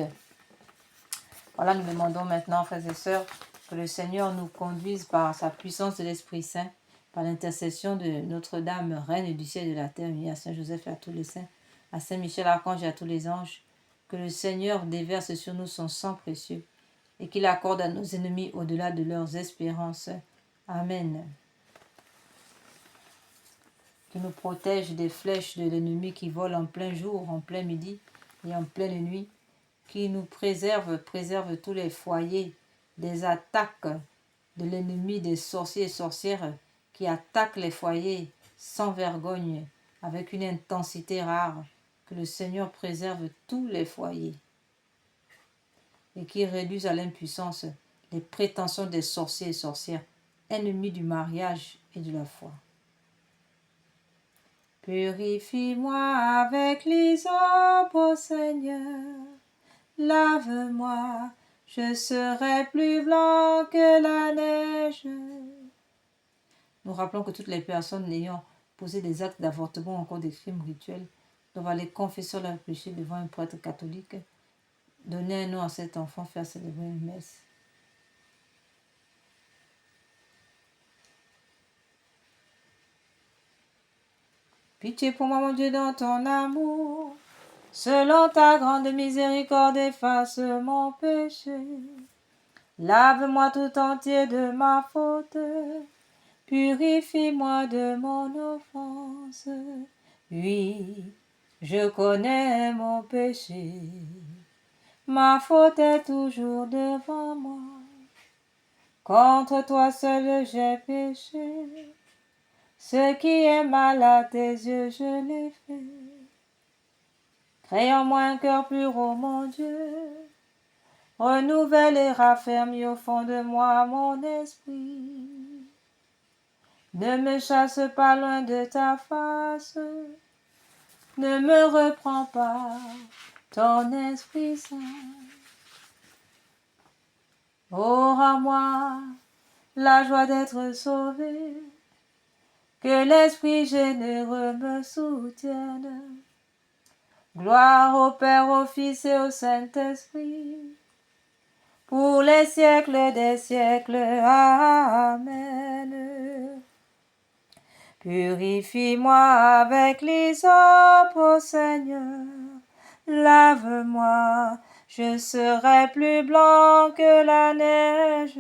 Voilà, nous demandons maintenant, frères et sœurs, que le Seigneur nous conduise par sa puissance de l'Esprit Saint, par l'intercession de Notre-Dame, Reine du ciel et de la terre, et à Saint Joseph et à tous les saints, à Saint Michel Archange et à tous les anges, que le Seigneur déverse sur nous son sang précieux et qu'il accorde à nos ennemis au-delà de leurs espérances. Amen. Qu'il nous protège des flèches de l'ennemi qui volent en plein jour, en plein midi et en pleine nuit. Qu'il nous préserve tous les foyers des attaques de l'ennemi, des sorciers et sorcières qui attaquent les foyers sans vergogne, avec une intensité rare. Que le Seigneur préserve tous les foyers et qui réduise à l'impuissance les prétentions des sorciers et sorcières, ennemis du mariage et de la foi. Purifie-moi avec l'hysope, ô Seigneur, lave-moi, je serai plus blanc que la neige. Nous rappelons que toutes les personnes ayant posé des actes d'avortement ou encore des crimes rituels doivent aller confesser leurs péchés devant un prêtre catholique, donner un nom à cet enfant, faire célébrer une messe. Pitié pour moi, mon Dieu, dans ton amour. Selon ta grande miséricorde, efface mon péché. Lave-moi tout entier de ma faute. Purifie-moi de mon offense. Oui, je connais mon péché. Ma faute est toujours devant moi. Contre toi seul j'ai péché. Ce qui est mal à tes yeux, je l'ai fait. Crée en moi un cœur pur, ô mon Dieu. Renouvelle et raffermis au fond de moi mon esprit. Ne me chasse pas loin de ta face. Ne me reprends pas ton Esprit Saint. Oh, à moi la joie d'être sauvé. Que l'Esprit généreux me soutienne. Gloire au Père, au Fils et au Saint-Esprit, pour les siècles des siècles. Amen. Purifie-moi avec l'hysope, ô Seigneur. Lave-moi, je serai plus blanc que la neige.